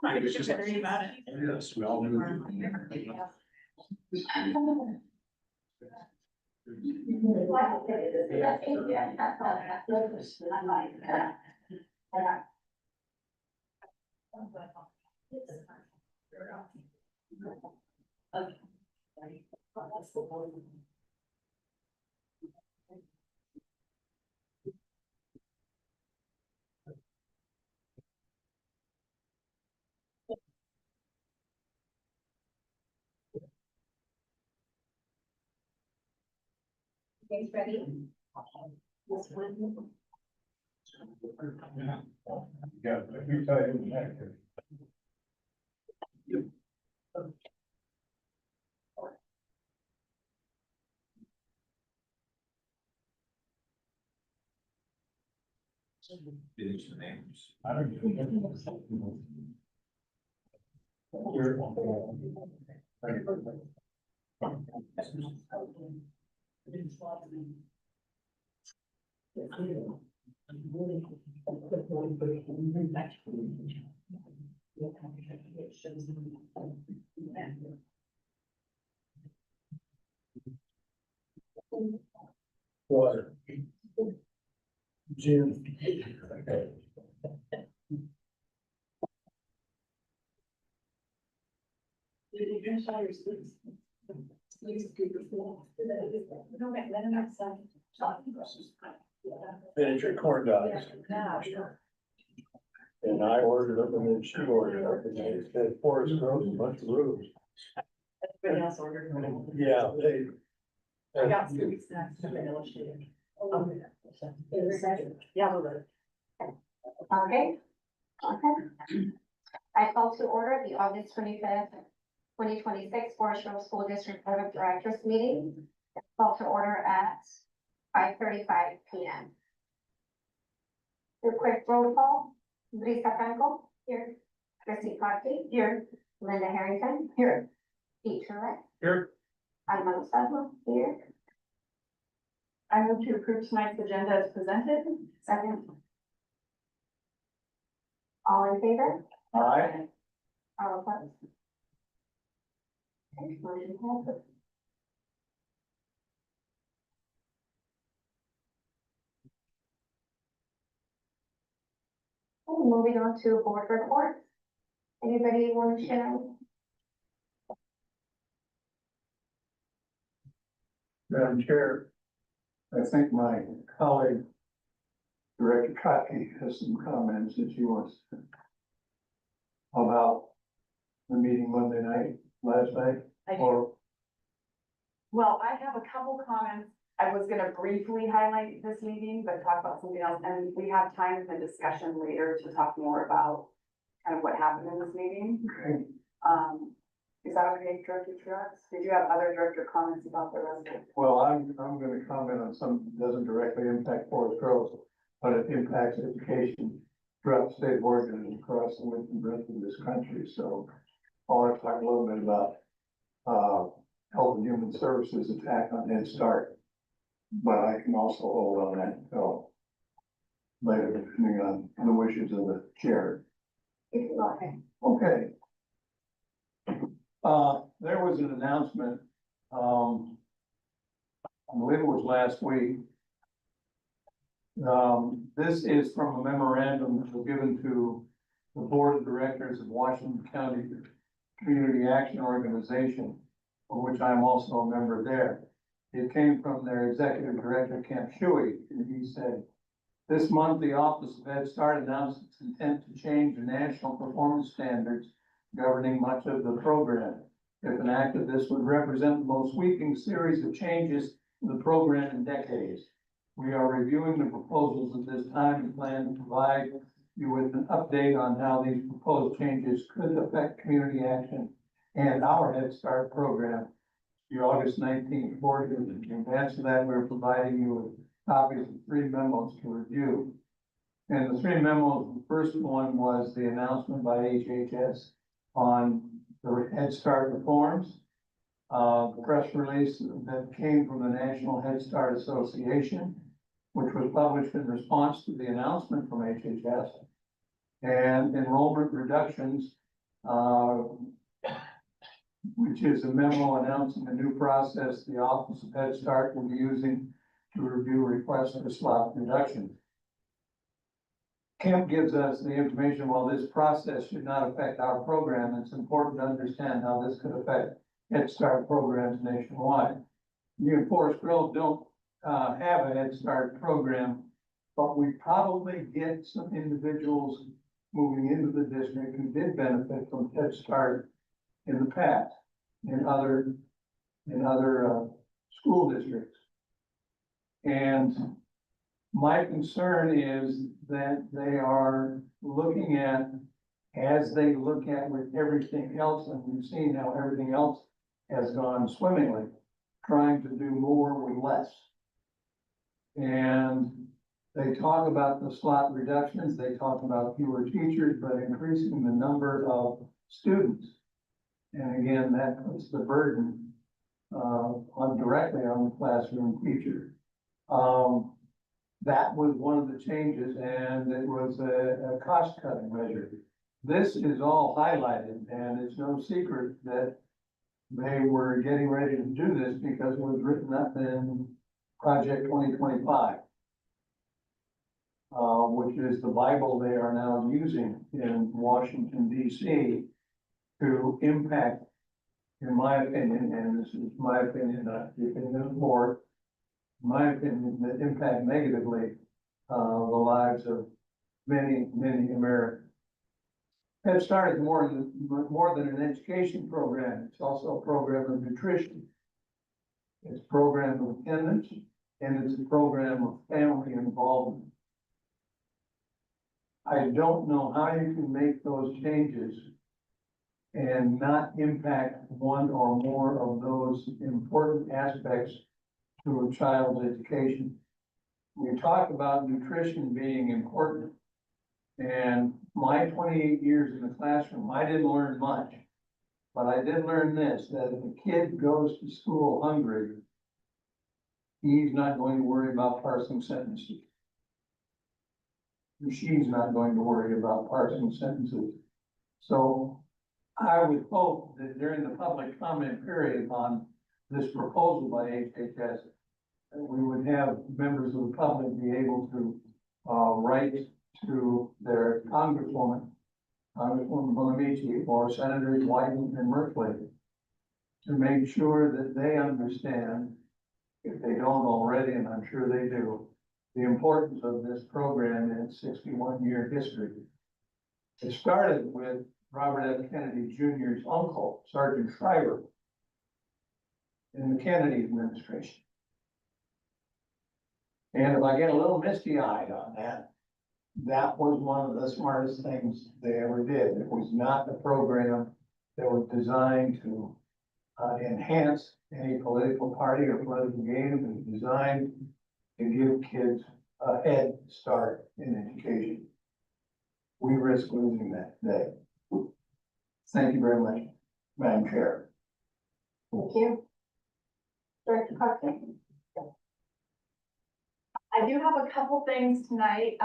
Okay. It's just about it. Yes, we all knew. Guys ready? Yeah, let me tell you next. Finish the names. I don't know. Water. Jim. Okay. Finish your corn dogs. And I ordered them and then she ordered them and they said Forest Grove, a bunch of rooms. Everybody else ordered. Yeah, they. I got some snacks to finish. Yeah, we're ready. Okay. Okay. I call to order the August 25th, 2026 Forest Grove School District Board of Directors meeting. Call to order at 5:35 p.m. The quick roll call: Brisa Franco here, Christy Clarkey here, Linda Harrington here, Pete Truitt, Here. Alma Lozano here. I move to approve tonight's agenda as presented. Second. All in favor? Aye. All opposed? Okay, motion passes. Okay, moving on to board reports. Anybody want to share? Madam Chair, I think my colleague, Director Kotke, has some comments that she wants to about the meeting Monday night, last night, I do. or, Well, I have a couple comments. I was gonna briefly highlight this meeting, but talk about something else, and we have time in the discussion later to talk more about kind of what happened in this meeting. okay, Is that okay, Director Truax? Did you have other director comments about the rest of it? well, I'm gonna comment on something that doesn't directly impact Forest Grove, but it impacts education throughout the state of Oregon and across the width and breadth of this country, so I want to talk a little bit about, Health and Human Services attack on Head Start. But I can also hold on that until later, depending on the wishes of the chair. If you like. Okay. There was an announcement, I believe it was last week. This is from a memorandum that was given to the Board of Directors of Washington County Community Action Organization, of which I'm also a member there. It came from their executive director, Kemp Shuey, and he said, "This month, the Office of Head Start announced its intent to change the national performance standards governing much of the program. If enacted, this would represent the most sweeping series of changes to the program in decades. We are reviewing the proposals at this time and plan to provide you with an update on how these proposed changes could affect community action and our Head Start program. Your August 19th board meeting. In advance of that, we're providing you with copies of 3 memos to review. And the 3 memos, the first one was the announcement by HHS on the Head Start reforms. Press release that came from the National Head Start Association, which was published in response to the announcement from HHS. And enrollment reductions, which is a memo announcing a new process the Office of Head Start will be using to review requests for slot reductions. Kemp gives us the information, while this process should not affect our program, it's important to understand how this could affect Head Start programs nationwide. You and Forest Grove don't have a Head Start program, but we probably get some individuals moving into the district who did benefit from Head Start in the past, in other school districts. And my concern is that they are looking at, as they look at with everything else, and we've seen how everything else has gone swimmingly, trying to do more with less. And they talk about the slot reductions, they talk about fewer teachers, but increasing the number of students. And again, that puts the burden directly on the classroom teacher. That was one of the changes, and it was a cost-cutting measure. This is all highlighted, and it's no secret that they were getting ready to do this because it was written up in Project 2025, which is the Bible they are now using in Washington, D.C. to impact, in my opinion, and this is my opinion, not the opinion of the board, my opinion, that impact negatively the lives of many, many Americans. Head Start is more than an education program. It's also a program of nutrition. It's a program of attendance, and it's a program of family involvement. I don't know how you can make those changes and not impact one or more of those important aspects to a child's education. We talk about nutrition being important. And my 28 years in the classroom, I didn't learn much, but I did learn this, that if a kid goes to school hungry, he's not going to worry about parsing sentences. She's not going to worry about parsing sentences. So I would hope that during the public comment period on this proposal by HHS, that we would have members of the public be able to write to their Congresswoman Bonamici, or Senators Wyden and Merkley, to make sure that they understand, if they don't already, and I'm sure they do, the importance of this program in its 61-year history. It started with Robert F. Kennedy Jr.'s uncle, Sergeant Schreiber, in the Kennedy administration. And if I get a little misty-eyed on that, that was one of the smartest things they ever did. It was not a program that was designed to enhance any political party or political gain. It was designed to give kids a head start in education. We risk losing that today. Thank you very much, Madam Chair. Thank you. Director Parker. I do have a couple things tonight.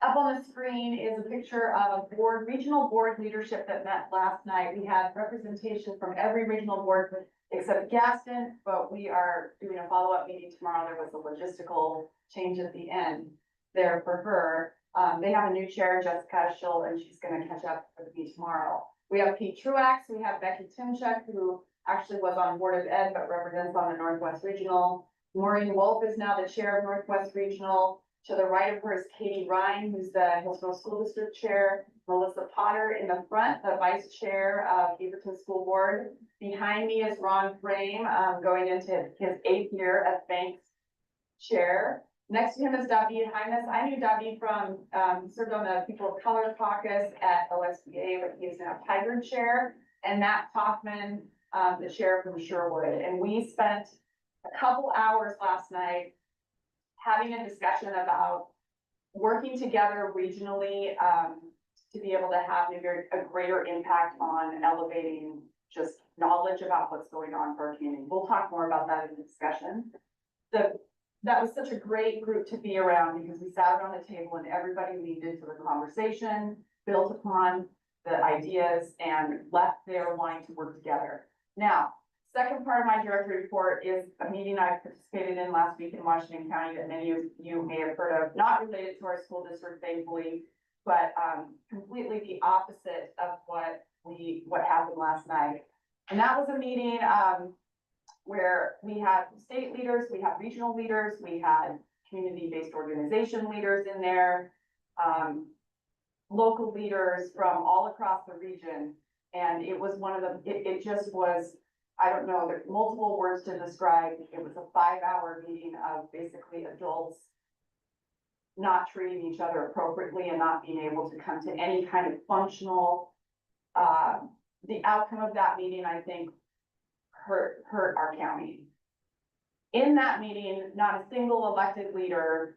Up on the screen is a picture of regional board leadership that met last night. We had representation from every regional board except Gaston, but we are doing a follow-up meeting tomorrow. There was a logistical change at the end there for her. They have a new chair, Jessica Schill, and she's gonna catch up with me tomorrow. We have Pete Truax, we have Becky Timchuk, who actually was on Board of Ed, but represents on the Northwest Regional. Maureen Wolf is now the chair of Northwest Regional. To the right of her is Katie Ryan, who's the Hillsborough School District Chair. Melissa Potter in the front, the Vice Chair of Beaverton School Board. Behind me is Ron Frame, going into his 8th year as Banks Chair. Next to him is David Hymas. I knew David from, served on the People of Color Caucus at OSBA, but he is now Tiger Chair. And Matt Hoffman, the Chair from Sherwood. And we spent a couple hours last night having a discussion about working together regionally to be able to have a greater impact on elevating just knowledge about what's going on for our community. We'll talk more about that in the discussion. That was such a great group to be around because we sat around the table and everybody leaned into the conversation, built upon the ideas and left there wanting to work together. Now, second part of my director report is a meeting I participated in last week in Washington County that many of you may have heard of, not related to our school district, thankfully, but completely the opposite of what happened last night. And that was a meeting where we had state leaders, we had regional leaders, we had community-based organization leaders in there, local leaders from all across the region. And it was one of the, it just was, I don't know, there's multiple words to describe. It was a 5-hour meeting of basically adults not treating each other appropriately and not being able to come to any kind of functional, the outcome of that meeting, I think, hurt our county. In that meeting, not a single elected leader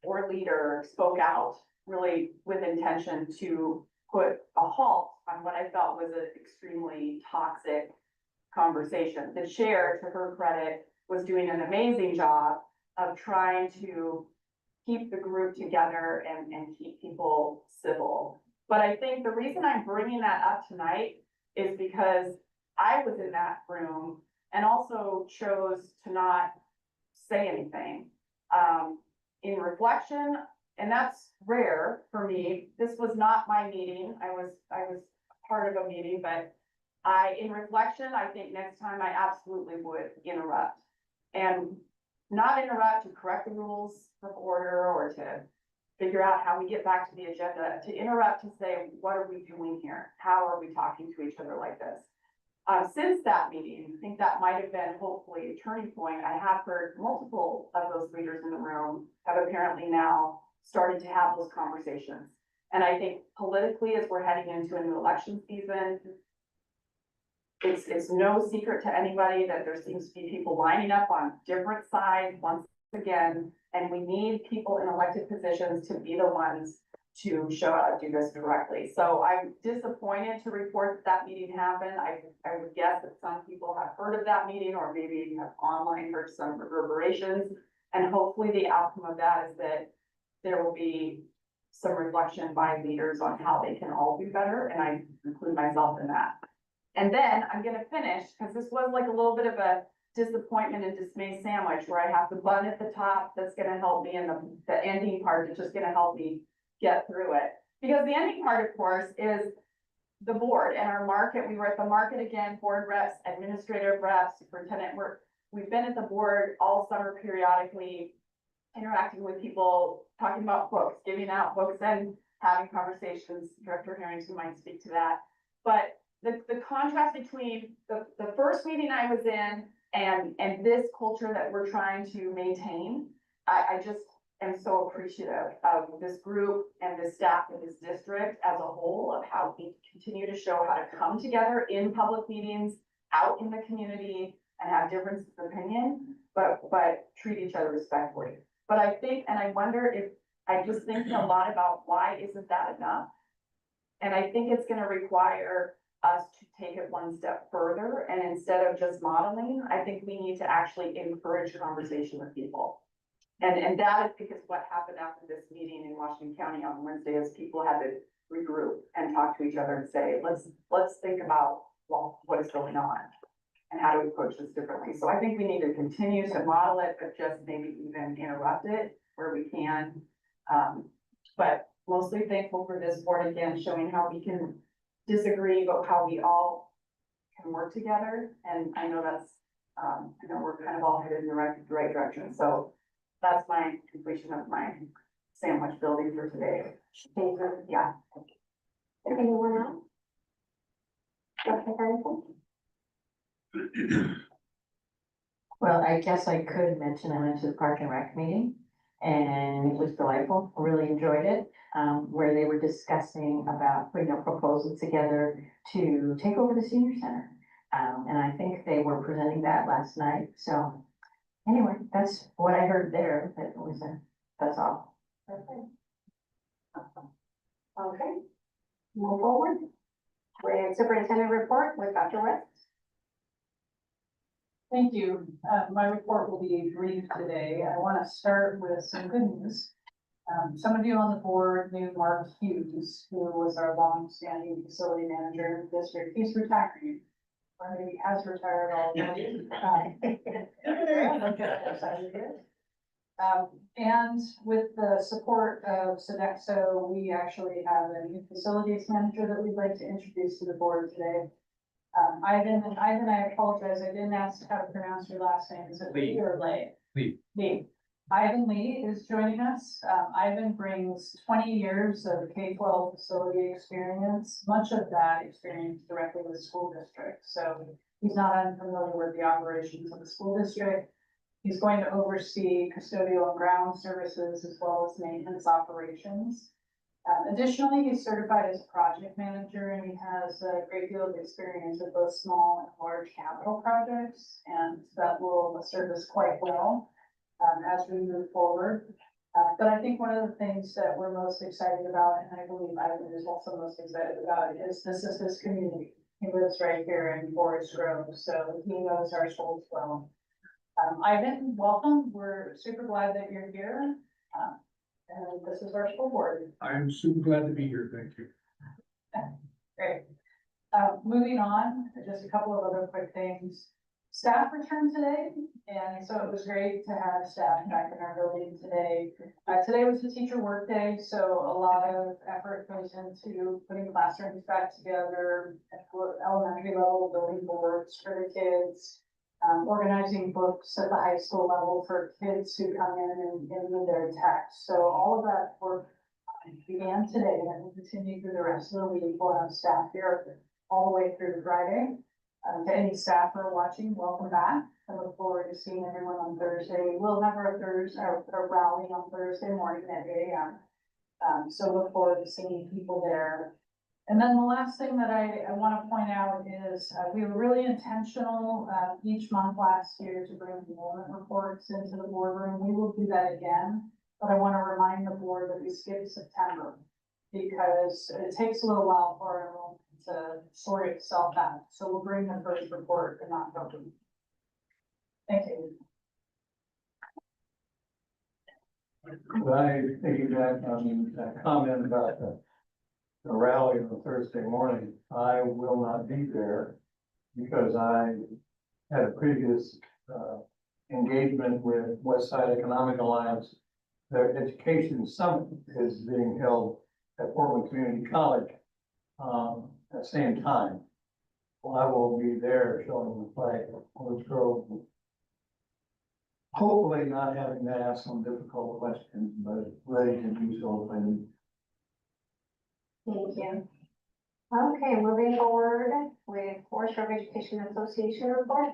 or leader spoke out really with intention to put a halt on what I felt was an extremely toxic conversation. The chair, to her credit, was doing an amazing job of trying to keep the group together and keep people civil. But I think the reason I'm bringing that up tonight is because I was in that room and also chose to not say anything. In reflection, and that's rare for me, this was not my meeting. I was part of a meeting, but in reflection, I think next time I absolutely would interrupt. And not interrupt to correct the rules of order or to figure out how we get back to the agenda, to interrupt to say, what are we doing here? How are we talking to each other like this? Since that meeting, I think that might have been hopefully a turning point. I have heard multiple of those leaders in the room have apparently now started to have those conversations. And I think politically, as we're heading into a new election season, it's no secret to anybody that there seems to be people lining up on different sides once again, and we need people in elected positions to be the ones to show how to do this correctly. So I'm disappointed to report that meeting happened. I would guess that some people have heard of that meeting or maybe have online heard some reverberations. And hopefully the outcome of that is that there will be some reflection by leaders on how they can all do better. And I include myself in that. And then I'm gonna finish, because this was like a little bit of a disappointment and dismay sandwich where I have the button at the top that's gonna help me, and the ending part is just gonna help me get through it. Because the ending part, of course, is the board and our market. We were at the market again, board reps, administrative reps, superintendent. We've been at the board all summer periodically, interacting with people, talking about books, giving out books and having conversations. Director Harrington might speak to that. But the contrast between the first meeting I was in and this culture that we're trying to maintain, I just am so appreciative of this group and the staff of this district as a whole, of how we continue to show how to come together in public meetings, out in the community, and have differences of opinion, but treat each other respectfully. But I think, and I wonder if, I just think a lot about why isn't that enough? And I think it's gonna require us to take it one step further, and instead of just modeling, I think we need to actually encourage conversation with people. And that is because what happened after this meeting in Washington County on Wednesday is people had to regroup and talk to each other and say, let's think about, well, what is going on and how to approach this differently. So I think we need to continue to model it, but just maybe even interrupt it where we can. But mostly thankful for this board again, showing how we can disagree, but how we all can work together. And I know that's, I know we're kind of all headed in the right direction. So that's my completion of my sandwich building for today. Thank you. Yeah. Anyone else? Dr. Harrington? Well, I guess I could mention I went to the Park and Rec meeting and it was delightful. I really enjoyed it. Where they were discussing about putting a proposal together to take over the senior center. And I think they were presenting that last night. So anyway, that's what I heard there. That's all. Okay. move forward with superintendent report with Dr. West. Thank you. My report will be brief today. I want to start with some good news. Some of you on the board knew Mark Hughes, who was our long-standing facility manager in the district. He's retiring, or maybe has retired already. And with the support of Sodexo, we actually have a new facilities manager that we'd like to introduce to the board today. Ivan, I apologize, I didn't ask how to pronounce your last name, is it Lee or Lay? Lee. Ivan Lee is joining us. Ivan brings 20 years of K-12 facility experience, much of that experience directly with school districts. So he's not unfamiliar with the operations of the school district. He's going to oversee custodial and ground services as well as maintenance operations. Additionally, he's certified as a project manager and he has a great deal of experience with both small and large capital projects, and that will serve us quite well as we move forward. But I think one of the things that we're most excited about, and I believe Ivan is also most excited about, is this community. He lives right here in Forest Grove, so he knows our schools well. Ivan, welcome. We're super glad that you're here. And this is our school board. I'm super glad to be here, thank you. Great. Moving on, just a couple of other quick things. Staff returned today, and so it was great to have staff back in our building today. Today was the teacher work day, so a lot of effort goes into putting classrooms back together, at elementary level, building boards for the kids, organizing books at the high school level for kids who come in and need their text. So all of that work began today and will continue through the rest of the week. We'll have staff here all the way through Friday. To any staff who are watching, welcome back. I look forward to seeing everyone on Thursday. We'll have our rally on Thursday morning at 8 a.m. So look forward to seeing people there. And then the last thing that I want to point out is we were really intentional each month last year to bring enrollment reports into the boardroom. We will do that again, but I want to remind the board that we skipped September because it takes a little while for our enrollment to sort itself out. So we'll bring the first report in October. Thank you. Could I piggyback on that comment about the rally on Thursday morning? I will not be there because I had a previous engagement with West Side Economic Alliance. Their education summit is being held at Portland Community College at the same time. Well, I will be there showing the flag at Forest Grove. Hopefully not having to ask some difficult questions, but ready to do so if I need. Thank you. Okay, moving forward with Forest Grove Education Association report.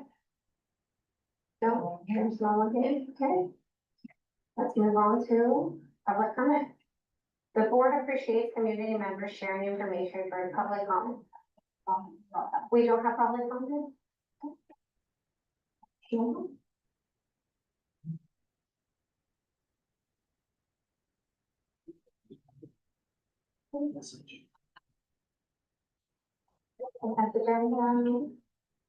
No, there's no one here. Okay. Let's move on to public comment. The board appreciates community members sharing information during public comment. We don't have public comment? No. Consent agenda.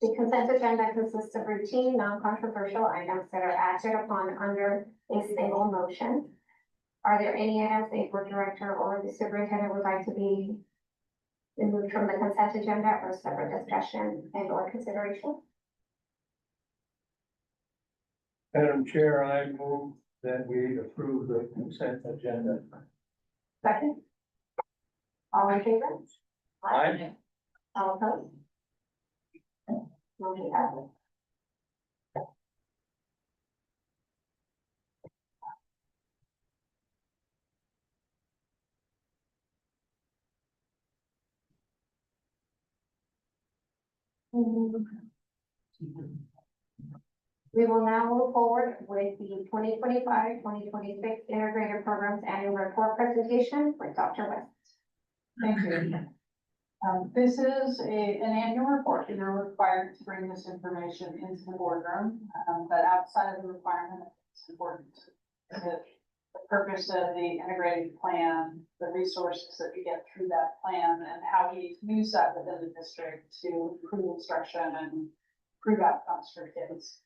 The consent agenda consists of routine, non-controversial items that are acted upon under a single motion. Are there any items the board director or the superintendent would like to be removed from the consent agenda or separate discussion and or consideration? Madam Chair, I move that we approve the consent agenda. Second. All in favor? Aye. All opposed? Motion passes. We will now move forward with the 2025-2026 Integrated Programs Annual Report presentation with Dr. West. Thank you. This is an annual report. You're required to bring this information into the boardroom, but outside of the requirement, it's important to the purpose of the integrated plan, the resources that we get through that plan, and how we use that within the district to improve instruction and improve outcomes for kids.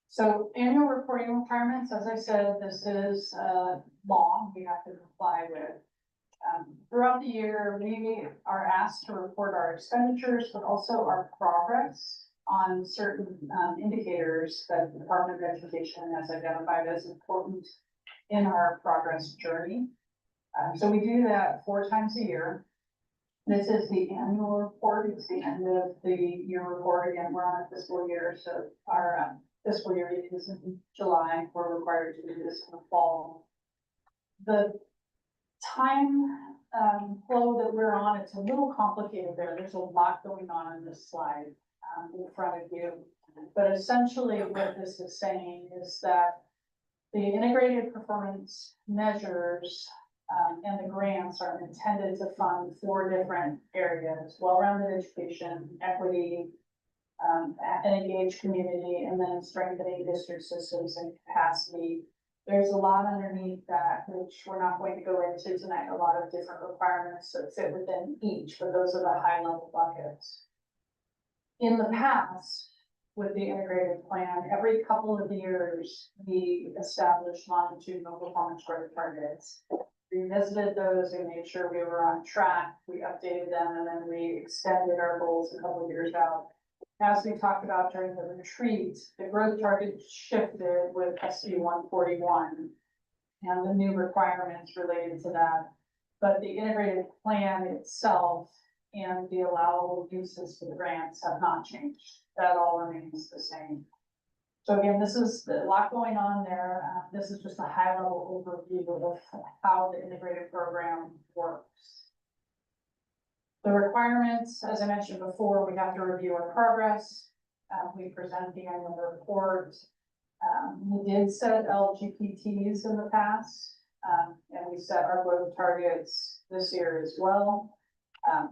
So annual reporting requirements, as I said, this is law we have to comply with. Throughout the year, we are asked to report our expenditures, but also our progress on certain indicators that the Department of Education has identified as important in our progress journey. So we do that 4 times a year. This is the annual report. It's the end of the year report. Again, we're on a fiscal year, so our fiscal year is in July. We're required to do this in the fall. The time flow that we're on, it's a little complicated there. There's a lot going on in this slide in front of you. But essentially what this is saying is that the integrated performance measures and the grants are intended to fund 4 different areas: well-rounded education, equity, an engaged community, and then strengthening district systems and capacity. There's a lot underneath that, which we're not going to go into tonight, a lot of different requirements that fit within each, but those are the high level buckets. In the past, with the integrated plan, every couple of years, we established longitudinal performance growth targets. We revisited those and made sure we were on track. We updated them, and then we extended our goals a couple of years out. As we talked about during the retreat, the growth target shifted with SB 141 and the new requirements related to that. But the integrated plan itself and the allowable uses for the grants have not changed. That all remains the same. So again, this is a lot going on there. This is just a high level overview of how the integrated program works. The requirements, as I mentioned before, we have to review our progress. We present the annual report. We did set LGPTs in the past, and we set our growth targets this year as well.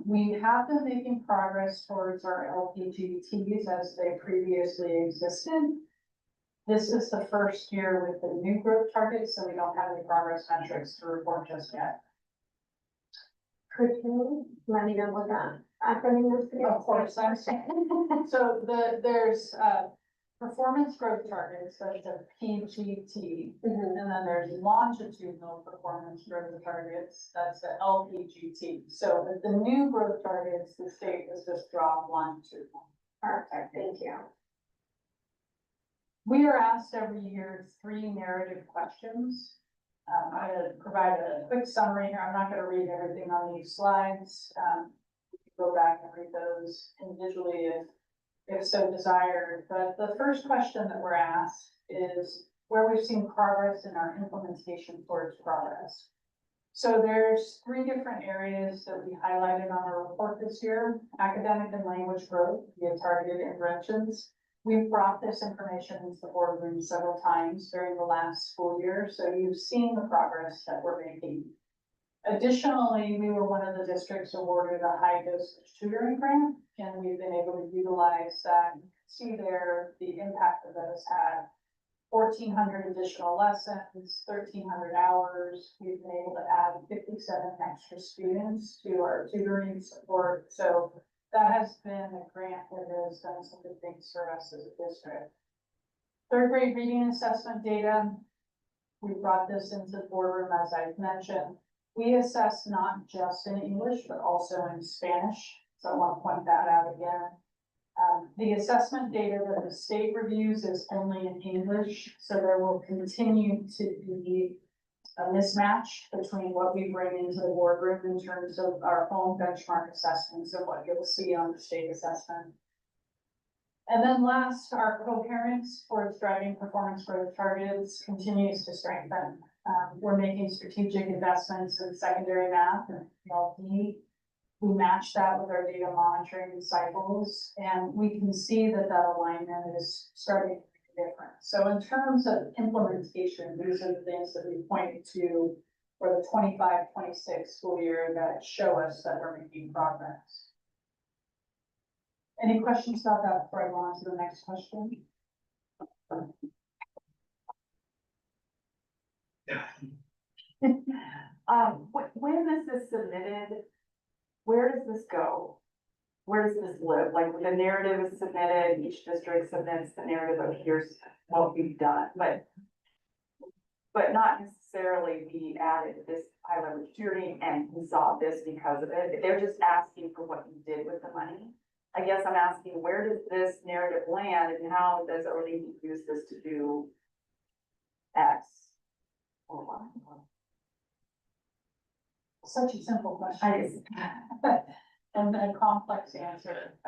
We have been making progress towards our LPGTs as they previously existed. This is the first year with the new growth targets, so we don't have any progress metrics to report just yet. Could you let me know what that acronym is? Of course, I'm sorry. So there's performance growth targets, that's a PGT, and then there's longitudinal performance growth targets, that's the LPGT. So with the new growth targets, the state has just dropped longitudinal. Perfect, thank you. We are asked every year 3 narrative questions. I'm going to provide a quick summary here. I'm not going to read everything on these slides. You can go back and read those individually if so desired. But the first question that we're asked is where we've seen progress in our implementation towards progress. So there's 3 different areas that we highlighted on our report this year: academic and language growth via targeted interventions. We've brought this information into the boardroom several times during the last school year, so you've seen the progress that we're making. Additionally, we were one of the districts awarded a high dosage tutoring grant, and we've been able to utilize that. You can see there the impact that has had. 1,400 additional lessons, 1,300 hours. We've been able to add 57 extra students to our tutoring support. So that has been a grant that has done some good things for us as a district. 3rd grade reading assessment data. We brought this into the boardroom, as I've mentioned. We assess not just in English, but also in Spanish. So I want to point that out again. The assessment data that the state reviews is only in English, so there will continue to be a mismatch between what we bring into the boardroom in terms of our own benchmark assessments and what you'll see on the state assessment. And then last, our coherence towards driving performance growth targets continues to strengthen. We're making strategic investments in secondary math and PLP. We match that with our data monitoring cycles, and we can see that alignment is starting to make a difference. So in terms of implementation, these are the things that we pointed to for the 25-26 school year that show us that we're making progress. Any questions about that before I go on to the next question? When this is submitted, where does this go? Where does this live? Like, when the narrative is submitted, each district submits the narrative of here's what we've done, but not necessarily be added this high leverage tutoring and we saw this because of it. They're just asking for what you did with the money. I guess I'm asking, where does this narrative land and how does ONE use this to do X or Y? Such a simple question. I just, And a complex answer.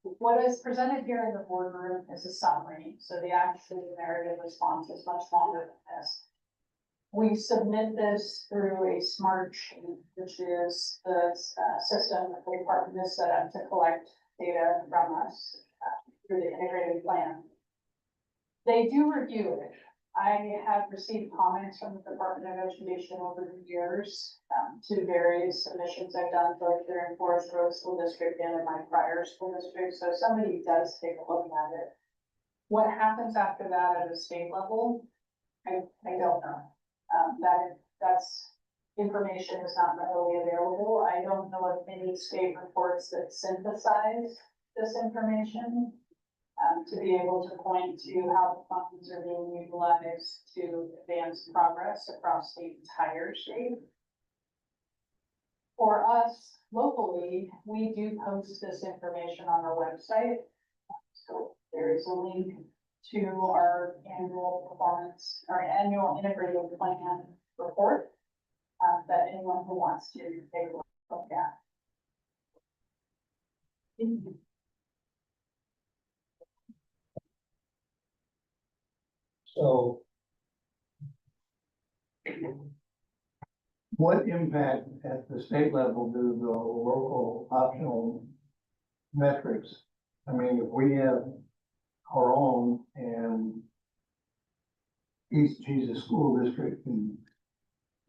What is presented here in the boardroom is a summary, so the actual narrative response is much longer than this. We submit this through a smart sheet, which is the system that the department has set up to collect data from us through the integrated plan. They do review it. I have received comments from the Department of Education over the years to various submissions I've done, both here in Forest Grove School District and in my prior school district. So somebody does take a look at it. What happens after that at a state level, I don't know. That's information is not readily available. I don't know of any state reports that synthesize this information. To be able to point to how the funds are being utilized to advance progress across the entire state. For us locally, we do post this information on our website. So there is a link to our annual performance, our annual integrated plan report that anyone who wants to take a look at. So What impact at the state level do the local optional metrics? I mean, if we have our own and East Jesus School District in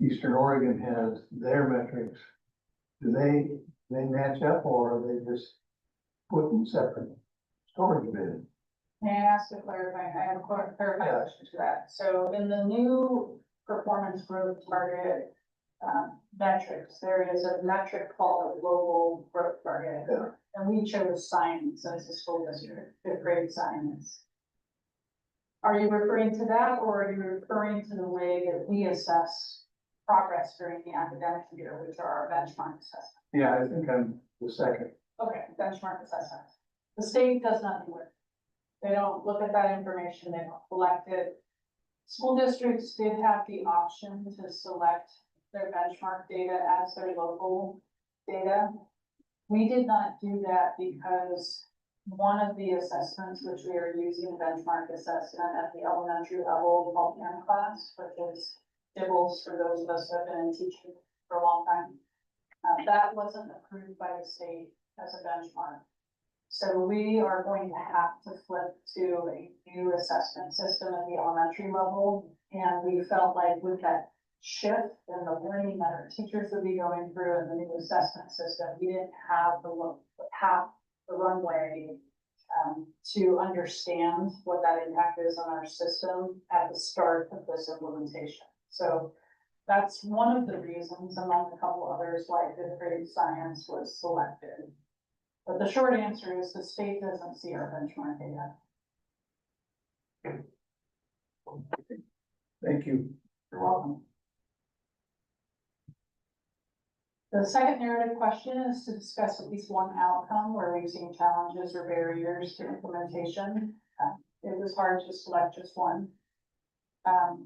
Eastern Oregon has their metrics, do they match up or are they just put in separate storage bins? May I ask to clarify? I have a clarification to that. So in the new performance growth target metrics, there is a metric called a global growth target. And we chose science as a school district, fifth grade science. Are you referring to that or are you referring to the way that we assess progress during the academic year, which are our benchmark assessments? Yeah, I think I'm the second. Okay, benchmark assessments. The state does not do it. They don't look at that information, they don't collect it. School districts did have the option to select their benchmark data as their local data. We did not do that because one of the assessments, which we are using benchmark assessment at the elementary level called M class, which is DIBELS for those of us who have been in teaching for a long time. That wasn't approved by the state as a benchmark. So we are going to have to flip to a new assessment system at the elementary level. And we felt like with that shift and the learning that our teachers would be going through in the new assessment system, we didn't have the runway to understand what that impact is on our system at the start of this implementation. So that's one of the reasons, among a couple others, why fifth grade science was selected. But the short answer is the state doesn't see our benchmark data. Thank you. You're welcome. The second narrative question is to discuss at least one outcome where we've seen challenges or barriers to implementation. It was hard to select just one.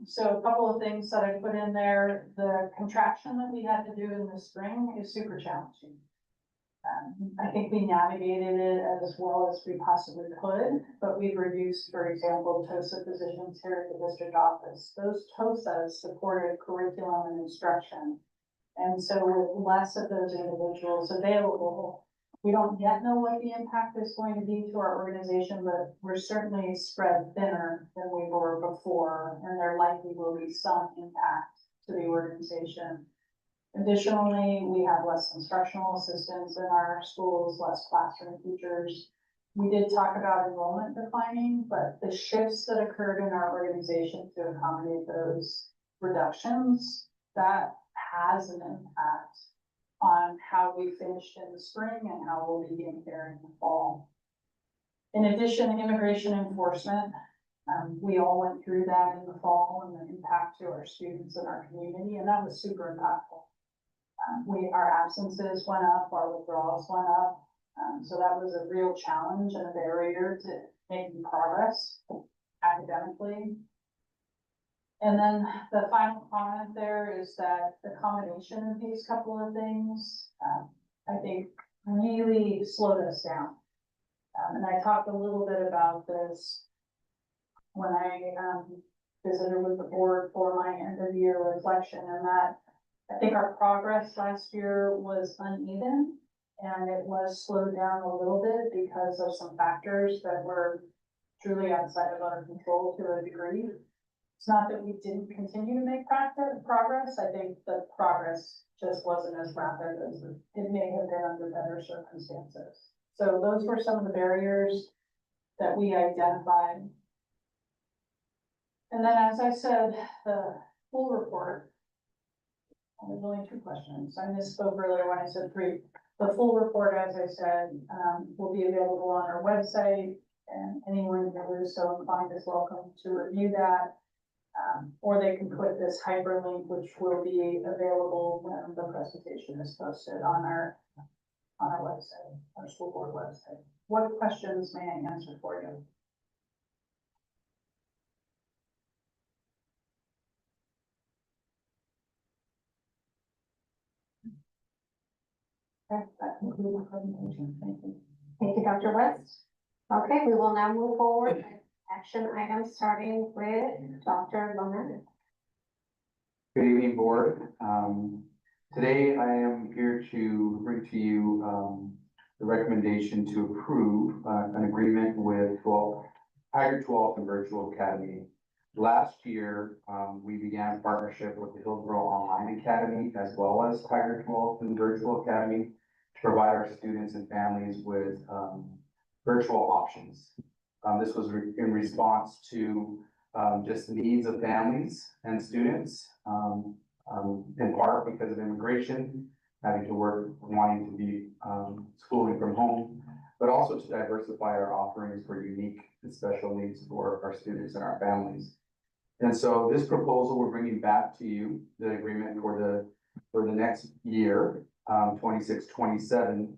So a couple of things that I put in there, the contraction that we had to do in the spring is super challenging. I think we navigated it as well as we possibly could, but we've reduced, for example, TOSA positions here at the district office. Those TOSAs supported curriculum and instruction. And so with less of those individuals available, we don't yet know what the impact is going to be to our organization, but we're certainly spread thinner than we were before, and there likely will be some impact to the organization. Additionally, we have less instructional assistants in our schools, less classroom teachers. We did talk about enrollment declining, but the shifts that occurred in our organization to accommodate those reductions, that has an impact on how we finished in the spring and how we'll begin here in the fall. In addition, immigration enforcement, we all went through that in the fall and the impact to our students and our community, and that was super impactful. Our absences went up, our withdrawals went up, so that was a real challenge and a barrier to making progress academically. And then the final comment there is that the combination of these couple of things, I think really slowed us down. And I talked a little bit about this when I visited with the board for my end of year reflection, and that I think our progress last year was uneven and it was slowed down a little bit because of some factors that were truly outside of our control to a degree. It's not that we didn't continue to make progress. I think the progress just wasn't as rapid as it may have been under better circumstances. So those were some of the barriers that we identified. And then, as I said, the full report, there's only 2 questions. I misspoke earlier when I said 3. The full report, as I said, will be available on our website, and anyone who is so inclined is welcome to review that. Or they can click this hyperlink, which will be available when the presentation is posted on our website, our school board website. What questions may I answer for you? Okay, that concludes the presentation. Thank you. Thank you, Dr. West. Okay, we will now move forward with action items, starting with Dr. Lohner. Good evening, board. Today I am here to bring to you the recommendation to approve an agreement with Tiger 12 and Virtual Academy. Last year, we began a partnership with the Hillsborough Online Academy as well as Tiger 12 and Virtual Academy to provide our students and families with virtual options. This was in response to just the needs of families and students, in part because of immigration, having to work, wanting to be schooling from home, but also to diversify our offerings for unique and special needs for our students and our families. And so this proposal we're bringing back to you, the agreement for the next year, 26-27,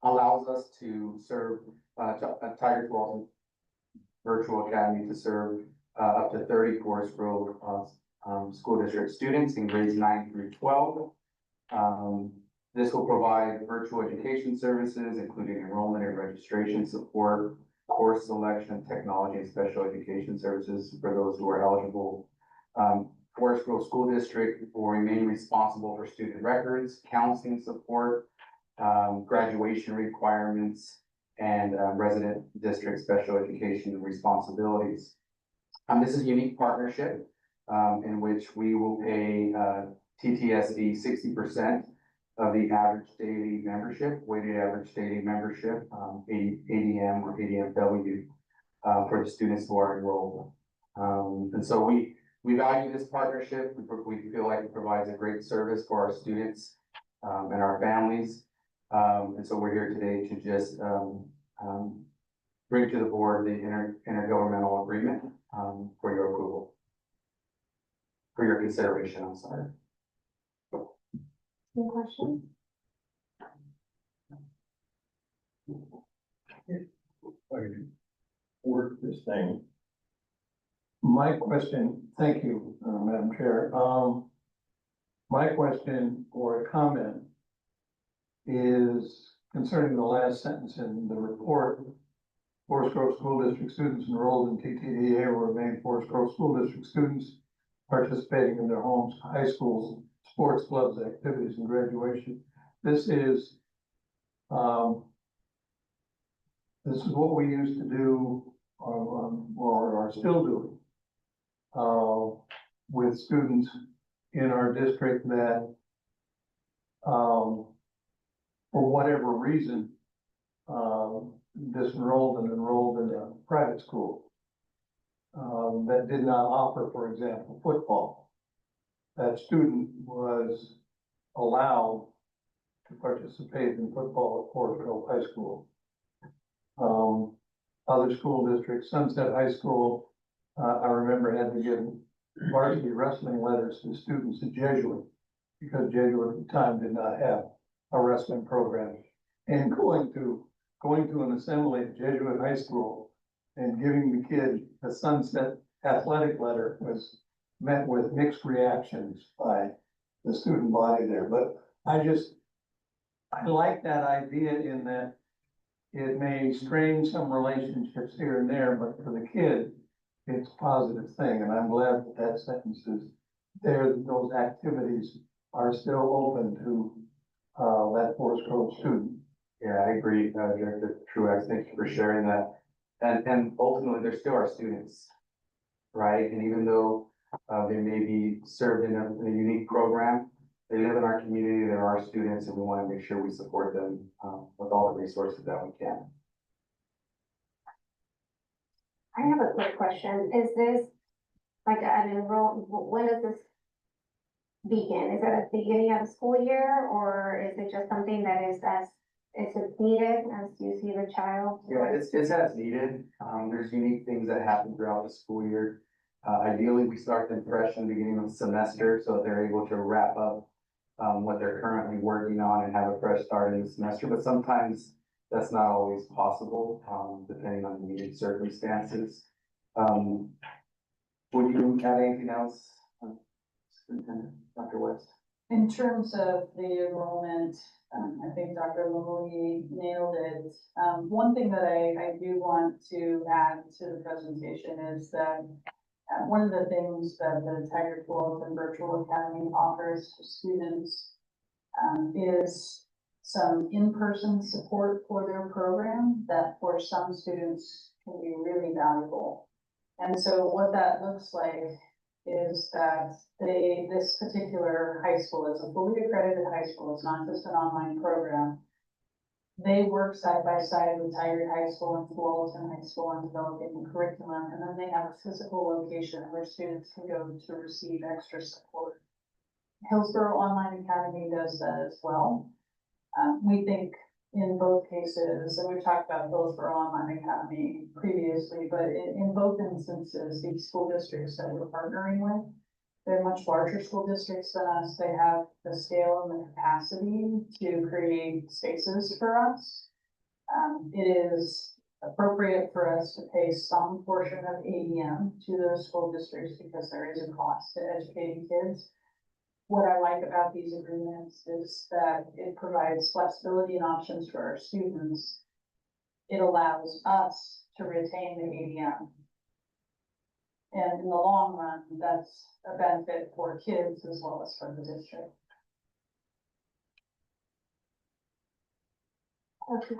allows us to serve Tiger 12 Virtual Academy to serve up to 30 Forest Grove school district students in grades 9 through 12. This will provide virtual education services, including enrollment and registration support, course selection, technology, and special education services for those who are eligible. Forest Grove School District will remain responsible for student records, counseling support, graduation requirements, and resident district special education responsibilities. This is a unique partnership in which we will pay TTSD 60% of the average daily membership, weighted average daily membership, ADM or ADMW, for the students who are enrolled. And so we value this partnership. We feel like it provides a great service for our students and our families. And so we're here today to just bring to the board the intergovernmental agreement for your approval, for your consideration. I'm sorry. Any questions? Work this thing. My question, thank you, Madam Chair. My question or a comment is concerning the last sentence in the report. Forest Grove School District students enrolled in TTDA will remain Forest Grove School District students participating in their homes, high schools, sports clubs, activities, and graduation. This is what we used to do, or are still doing, with students in our district that, for whatever reason, disenrolled and enrolled in a private school that did not offer, for example, football. that student was allowed to participate in football at Forest Grove High School. Other school districts, Sunset High School, I remember had to give varsity wrestling letters to students at Jesuit, because Jesuit at the time did not have a wrestling program. And going to an assembly at Jesuit High School and giving the kid a Sunset athletic letter was met with mixed reactions by the student body there. But I like that idea in that it may strain some relationships here and there, but for the kid, it's a positive thing. And I'm glad that that sentence is there, that those activities are still open to that Forest Grove student. Yeah, I agree, Director Truax, thank you for sharing that. And ultimately, they're still our students, right? And even though they may be served in a unique program, they live in our community, they're our students, and we want to make sure we support them with all the resources that we can. I have a quick question. Is this like an when does this begin? Is it at the beginning of the school year, or is it just something that is as it's needed as you see the child? Yeah, it's as needed. There's unique things that happen throughout the school year. Ideally, we start them fresh in the beginning of the semester so that they're able to wrap up what they're currently working on and have a fresh start in the semester. But sometimes that's not always possible, depending on the needed circumstances. Would you add anything else, Superintendent Dr. West? In terms of the enrollment, I think Dr. Lamouille nailed it. One thing that I do want to add to the presentation is that one of the things that the Tiger 12 and Virtual Academy offers to students is some in-person support for their program that for some students can be really valuable. And so what that looks like is that this particular high school is a fully accredited high school. It's not just an online program. They work side by side with Tigard High School and Tualatin High School on developing the curriculum, and then they have a physical location where students can go to receive extra support. Hillsborough Online Academy does that as well. We think in both cases, and we've talked about Hillsborough Online Academy previously, but in both instances, these school districts that we're partnering with, they're much larger school districts than us. They have the scale and the capacity to create spaces for us. It is appropriate for us to pay some portion of ADM to those school districts because there is a cost to educating kids. What I like about these agreements is that it provides flexibility and options for our students. It allows us to retain the ADM. And in the long run, that's a benefit for kids as well as for the district.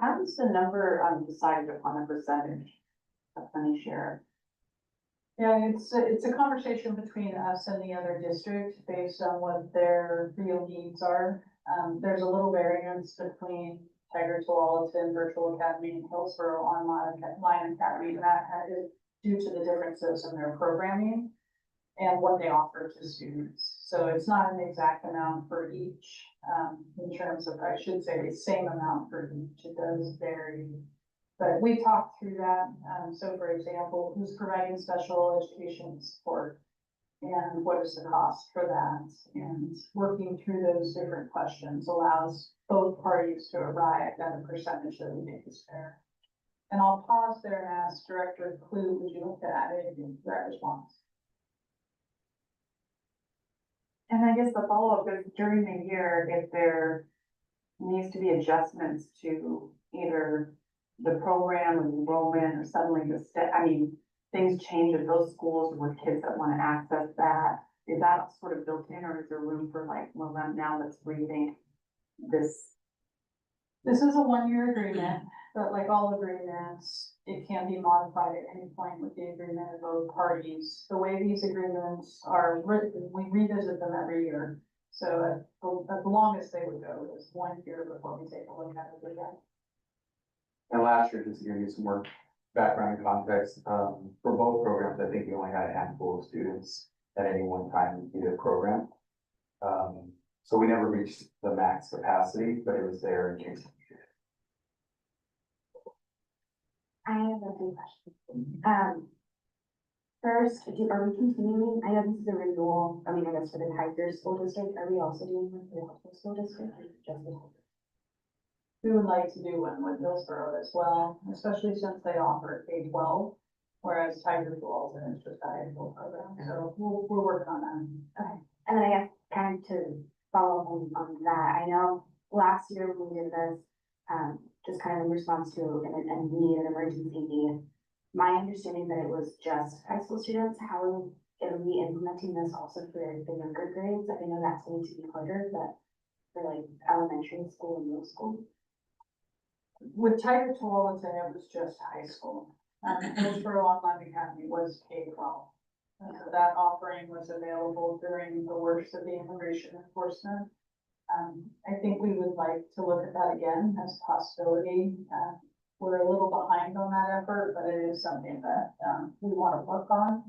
How is the number decided upon, a percentage of money share? Yeah, it's a conversation between us and the other district based on what their real needs are. There's a little variance between Tiger Tualatin Virtual Academy and Hillsborough Online Academy, and that is due to the differences in their programming and what they offer to students. So it's not an exact amount for each, in terms of, I should say, the same amount for each. It does vary. But we talked through that. So for example, who's providing special education support and what is the cost for that? And working through those different questions allows both parties to arrive at a percentage that we think is fair. And I'll pause there and ask Director Clue, would you like to add anything to that response? And I guess the follow-up is during the year, if there needs to be adjustments to either the program or enrollment or suddenly things change at those schools with kids that want to access that. Is that sort of built in, or is there room for well, now let's rethink this? This is a one-year agreement, but like all agreements, it can be modified at any point with the agreement of both parties. The way these agreements are written, we revisit them every year. So the longest they would go is 1 year before we take a look at it again. And last year, just to give you some more background and context, for both programs, I think we only had a handful of students at any one time in either program. So we never reached the max capacity, but it was there in case. I have a few questions. First, are we continuing, I know this is a renewal, I mean, I guess for the Tigers school district, are we also doing one for the Hillsborough school district? Or just the Tigers? We would like to do one with Hillsborough as well, especially since they offer K-12, whereas Tiger Falls and it's just a high school program, so we're working on that. Okay, and then I guess kind of to follow up on that, I know last year when we did this, just kind of in response to a need, an emergency need. My understanding that it was just high school students, how are we implementing this also for the younger grades? I know that's going to be harder, but for like elementary school and middle school. With Tiger Tualatin, it was just high school. Hillsborough Online Academy was K-12. So that offering was available during the worst of the immigration enforcement. I think we would like to look at that again as a possibility. We're a little behind on that effort, but it is something that we want to work on.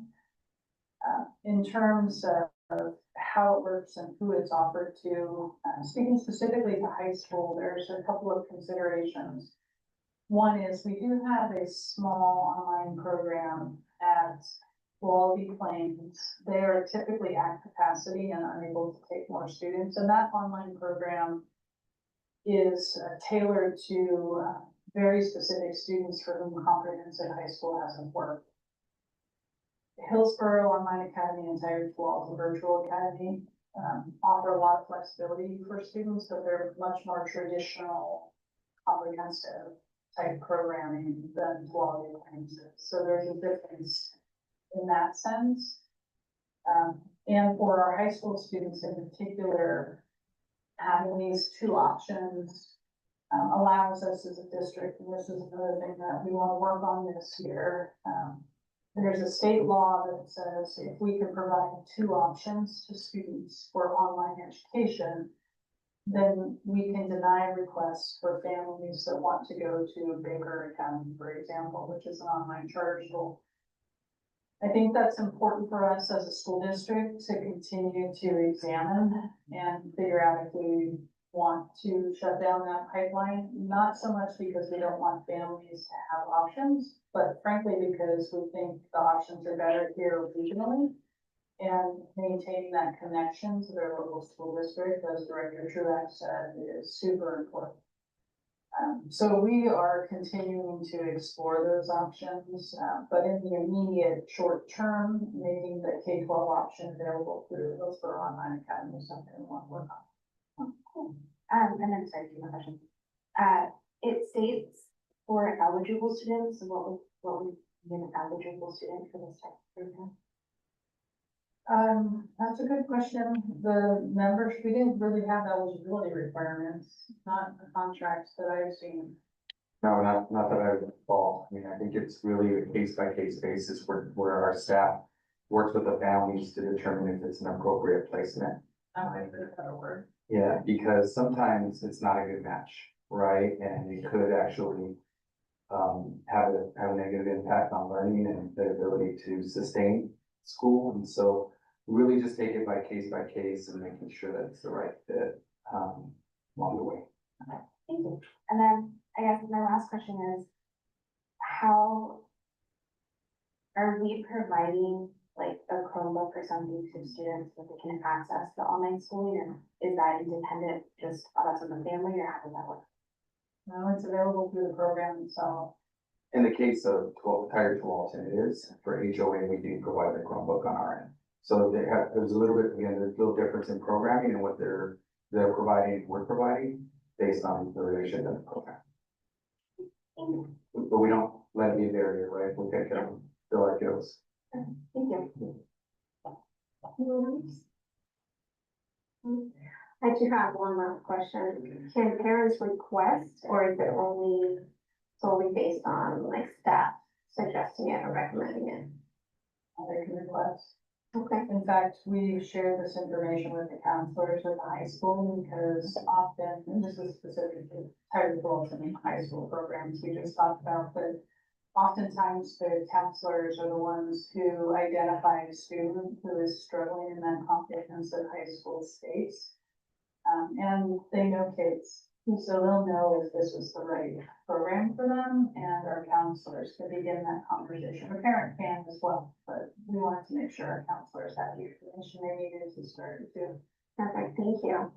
In terms of how it works and who it's offered to, speaking specifically to high school, there's a couple of considerations. One is we do have a small online program at Quality Plains. They are typically at capacity and unable to take more students, and that online program is tailored to very specific students for whom comprehensive high school hasn't worked. Hillsborough Online Academy and Tiger Falls, a virtual academy, offer a lot of flexibility for students, but they're much more traditional, comprehensive type programming than Quality Plains is. So there's a difference in that sense. And for our high school students in particular, having these two options allows us as a district, and this is another thing that we want to work on this year. There's a state law that says if we can provide two options to students for online education, then we can deny requests for families that want to go to Baker Academy, for example, which is an online charter school. I think that's important for us as a school district to continue to examine and figure out if we want to shut down that pipeline, not so much because we don't want families to have options, but frankly, because we think the options are better here regionally. And maintaining that connection to their local school district, as Director Truax said, is super important. So we are continuing to explore those options, but in the immediate short term, making the K-12 option available through Hillsborough Online Academy is something we want to work on. Cool. And then, sorry, two more questions. It states for eligible students, what would be an eligible student for this type of program? That's a good question. The members, we didn't really have eligibility requirements, not the contracts that I've seen. No, not that I would recall. I mean, I think it's really a case by case basis where our staff works with the families to determine if it's an appropriate placement. I might have a better word. Yeah, because sometimes it's not a good match, right? And it could actually have a negative impact on learning and the ability to sustain school. And so really just take it by case and making sure that it's the right fit along the way. Okay, thank you. And then I guess my last question is, how are we providing like a Chromebook or something to students so they can access the online schooling, or is that independent, just us as a family, or how does that work? No, it's available through the program itself. In the case of Tiger Tualatin, it is. For HOA, we do provide the Chromebook on our end. So there's a little bit, again, there's a little difference in programming and what they're providing, we're providing based on the relationship of the program. But we don't let it be a barrier, right? We take care of them, fill our kiddos. Thank you. I do have one last question. Can parents request, or is it only solely based on like staff suggesting it or recommending it? They can request. Okay. In fact, we share this information with the counselors at the high school because often, and this is specific to Tiger Falls and high school programs we just talked about, but oftentimes the counselors are the ones who identify a student who is struggling in that comprehensive high school space. And they know kids, so they'll know if this was the right program for them, and our counselors can begin that conversation. A parent can as well, but we wanted to make sure our counselors had the information they needed to start to. Perfect, thank you.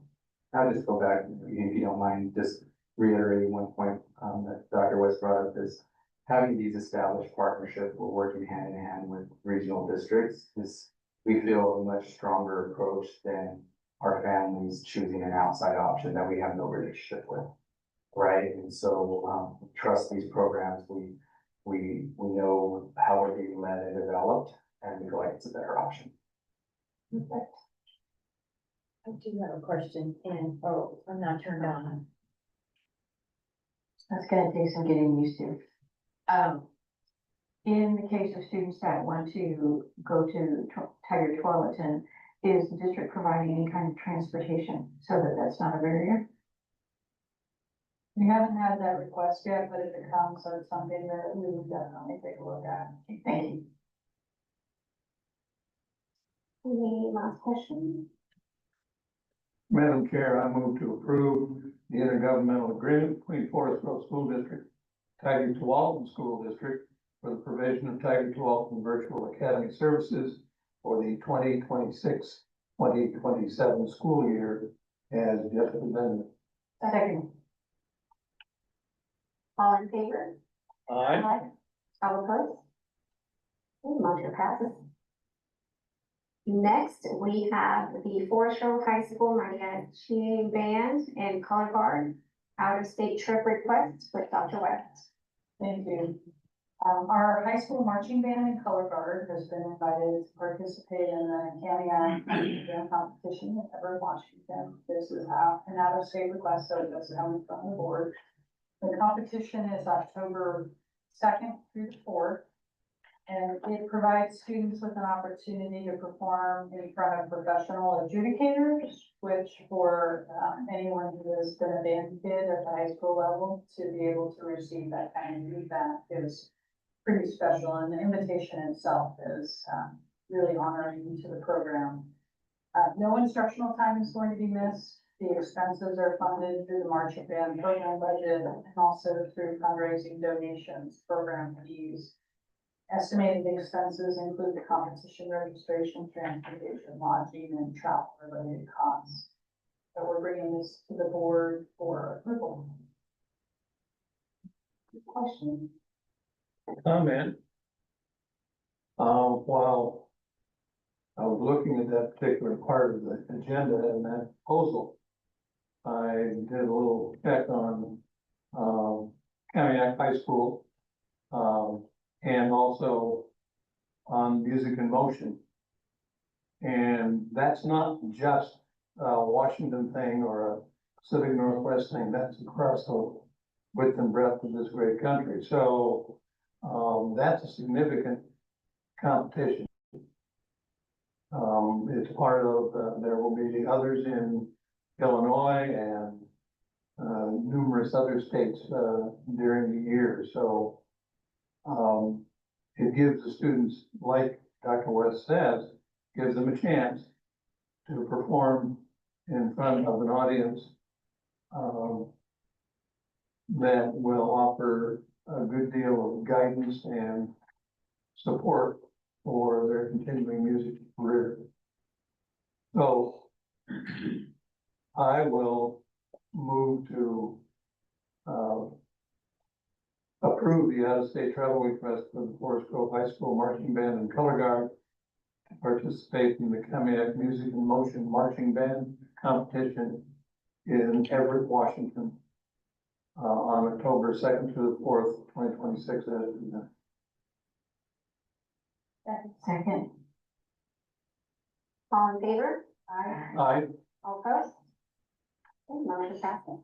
I'll just go back, if you don't mind, just reiterating one point, that Dr. West brought up is having these established partnerships, we're working hand in hand with regional districts is, we feel, a much stronger approach than our families choosing an outside option that we have no relationship with. Right, and so, trust these programs, we know how we're being led and developed, and we feel like it's a better option. I do have a question, and, oh, I'm not turned on. That's gonna take some getting used to. In the case of students that want to go to Tiger Tualatin, is the district providing any kind of transportation so that that's not a barrier? We haven't had that request yet, but if it comes, so it's something that we would definitely take a look at. Thank you. Any last question? Madam Chair, I move to approve the intergovernmental agreement between Forest Grove School District, Tiger Tualatin School District for the provision of Tiger Tualatin Virtual Academy Services for the 2026-2027 school year as just presented. Second. All in favor? Aye. All opposed? Okay, motion passes. Next, we have the Forest Grove High School Mariachi Band and Color Guard out-of-state trip request with Dr. West. Thank you. Our high school marching band and color guard has been invited to participate in the Kamiak band competition at Everett, Washington. This is an out-of-state request, so it does come from the board. The competition is October 2nd through the 4th. And it provides students with an opportunity to perform in front of professional adjudicators, which for anyone who has been a band kid at the high school level to be able to receive that kind of feedback is pretty special. And the invitation itself is really honoring to the program. No instructional time is going to be missed. The expenses are funded through the marching band program budget and also through fundraising donations, program fees. Estimated expenses include the competition registration, transportation, lodging, and travel related costs. So we're bringing this to the board for approval. Question? Comment. While I was looking at that particular part of the agenda and that proposal, I did a little check on, Kamiak High School, and also on Music in Motion. And that's not just a Washington thing or a Pacific Northwest thing, that's across the width and breadth of this great country. So, that's a significant competition. It's part of, there will be others in Illinois and numerous other states during the year. So it gives the students, like Dr. West says, gives them a chance to perform in front of an audience that will offer a good deal of guidance and support for their continuing music career. So I will move to approve the out-of-state travel request for the Forest Grove High School Marching Band and Color Guard to participate in the Kamiak Music in Motion Marching Band competition in Everett, Washington, on October 2nd to the 4th, 2026. Second. All in favor? Aye. All opposed? Okay, motion passes.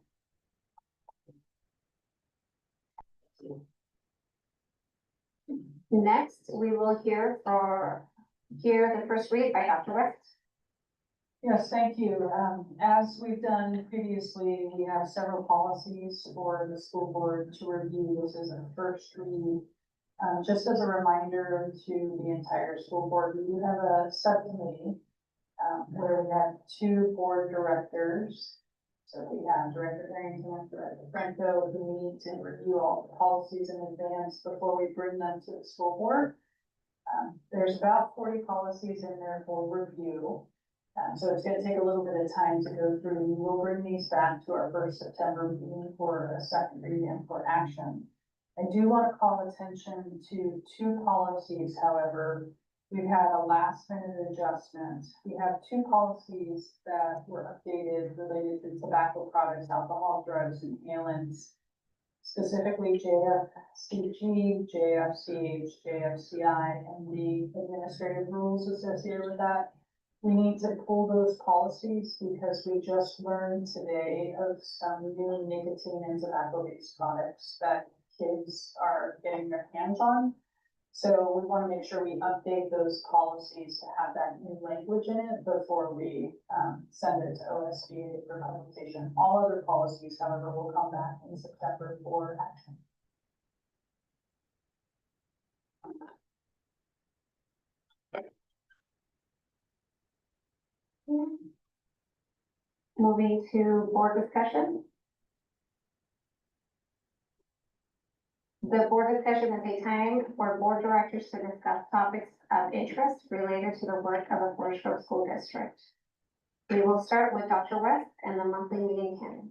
Next, we will hear the first read by Dr. West. Yes, thank you. As we've done previously, we have several policies for the school board to review. This is a first read Just as a reminder to the entire school board, we do have a subcommittee where we have two board directors. So we have Director Harrington and Director Franco who meet and review all the policies in advance before we bring them to the school board. There's about 40 policies in there for review. So it's gonna take a little bit of time to go through. We will bring these back to our first September meeting for a second reading and for action. I do want to call attention to two policies, however. We've had a last minute adjustment. We have two policies that were updated related to tobacco products, alcohol, drugs, and inhalants. Specifically JFCG, JFCH, JFCI, and the administrative rules associated with that. We need to pull those policies because we just learned today of some new nicotine and tobacco-based products that kids are getting their hands on. So we want to make sure we update those policies to have that new language in it before we send it to OSBA for publication. All other policies, however, will come back in September for action. Moving to board discussion. The board discussion is a time for board directors to discuss topics of interest related to the work of a Forest Grove School District. We will start with Dr. West and the monthly meeting can.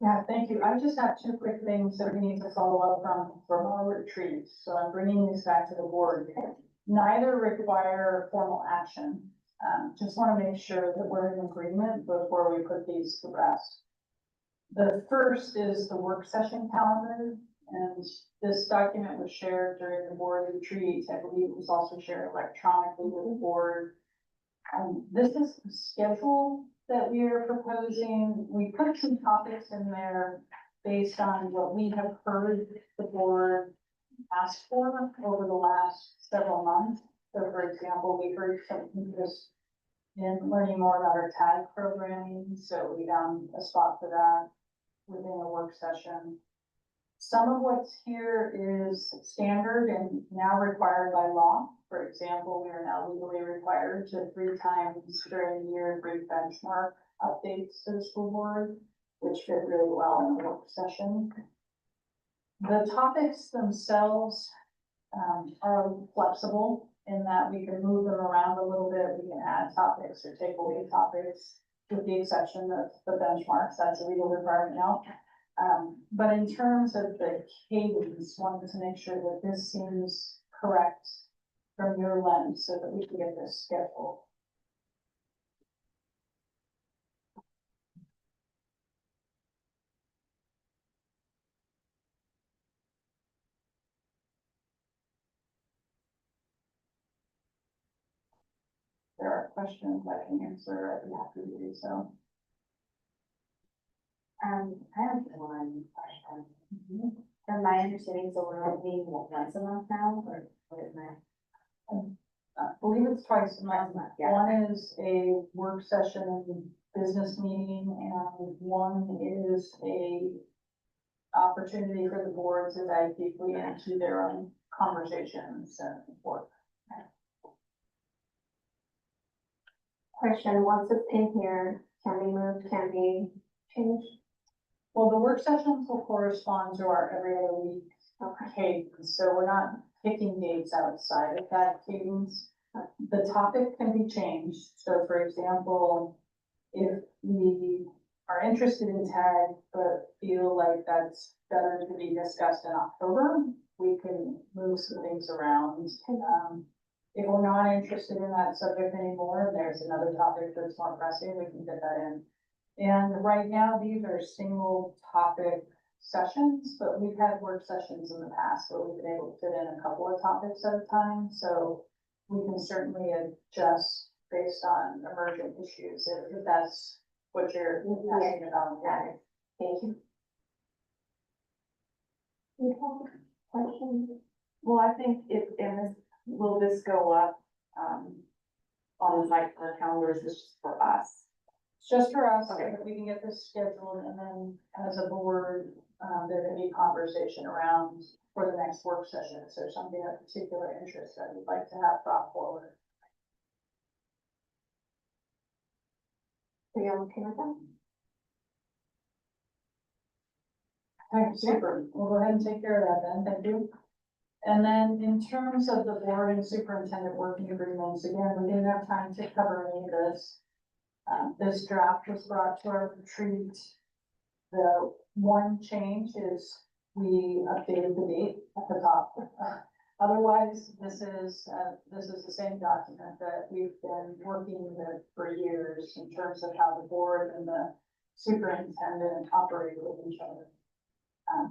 Yeah, thank you. I just have two quick things that we need to follow up from our retreat. So I'm bringing these back to the board. Neither require formal action. Just want to make sure that we're in agreement before we put these to rest. The first is the work session calendar, and this document was shared during the board retreat. I believe it was also shared electronically with the board. This is the schedule that we are proposing. We put some topics in there based on what we have heard the board ask for over the last several months. So for example, we heard some interest in learning more about our tag programming. So we found a spot for that within a work session. Some of what's here is standard and now required by law. For example, we are now legally required to 3 times during the year bring benchmark updates to the school board, which fit really well in the work session. The topics themselves are flexible in that we can move them around a little bit. We can add topics or take away topics, with the exception of the benchmarks. That's a legal requirement now. But in terms of the cadence, wanted to make sure that this seems correct from your lens so that we can get this scheduled. If there are questions I can answer, I'd be happy to do so. I have one question. From my understanding, so we're meeting once a month now, or what is that? I believe it's twice a month. Yeah. One is a work session and business meeting, and one is a opportunity for the board to dive deeply into their own conversations and work. Question, once it's in here, can be moved, can be changed? Well, the work sessions will correspond to our every other week cadence, so we're not picking dates outside of that cadence. The topic can be changed. So for example, if we are interested in tag, but feel like that's better to be discussed in October, we can move some things around. If we're not interested in that subject anymore, and there's another topic that's more pressing, we can get that in. And right now, these are single topic sessions, but we've had work sessions in the past where we've been able to fit in a couple of topics at a time. So we can certainly adjust based on emergent issues if that's what you're asking about. Got it. Thank you. Okay, questions? Well, I think will this go up, on the site for calendars, is just for us It's just for us, so Okay. that we can get this scheduled, and then as a board, there can be conversation around for the next work session. Is there something of particular interest that you'd like to have brought forward? Are you okay with that? Okay, super. We'll go ahead and take care of that then. Thank you. And then in terms of the board and superintendent working agreements, again, we didn't have time to cover any of this. This draft was brought to our retreat. The one change is we updated the date at the top. Otherwise, this is the same document that we've been working with for years in terms of how the board and the superintendent operate with each other.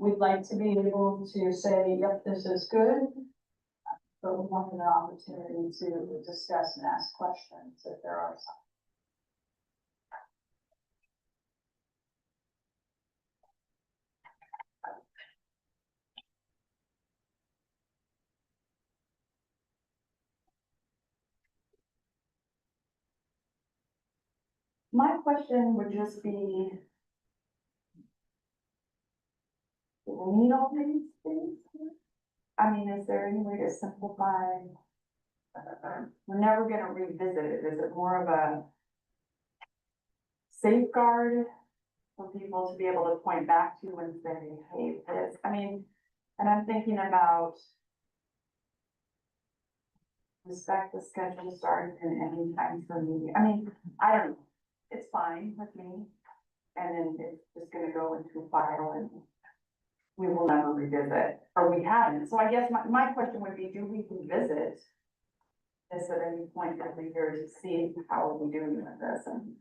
We'd like to be able to say, yep, this is good, but we want an opportunity to discuss and ask questions if there are some. My question would just be, do we need all these things? I mean, is there any way to simplify? We're never gonna revisit it. Is it more of a safeguard for people to be able to point back to and say, hey, this, I mean, and I'm thinking about respect the schedule start and any time for me. I mean, I don't know. It's fine with me. And then it's just gonna go into a file and we will never revisit, or we haven't. So I guess my question would be, do we revisit this at any point every year to see how are we doing with this? And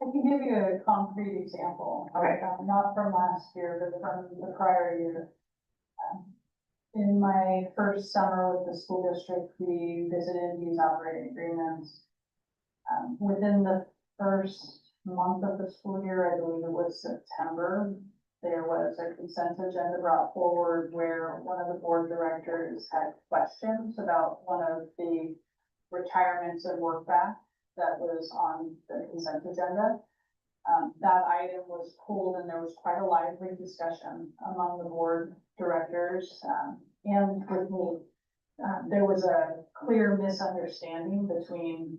I can give you a concrete example. Okay. Not from last year, but from the prior year. In my first summer with the school district, we visited these operating agreements. Within the first month of the school year, I believe it was September, there was a consent agenda brought forward where one of the board directors had questions about one of the retirements and work back that was on the consent agenda. That item was pulled and there was quite a lively discussion among the board directors, and with me. There was a clear misunderstanding between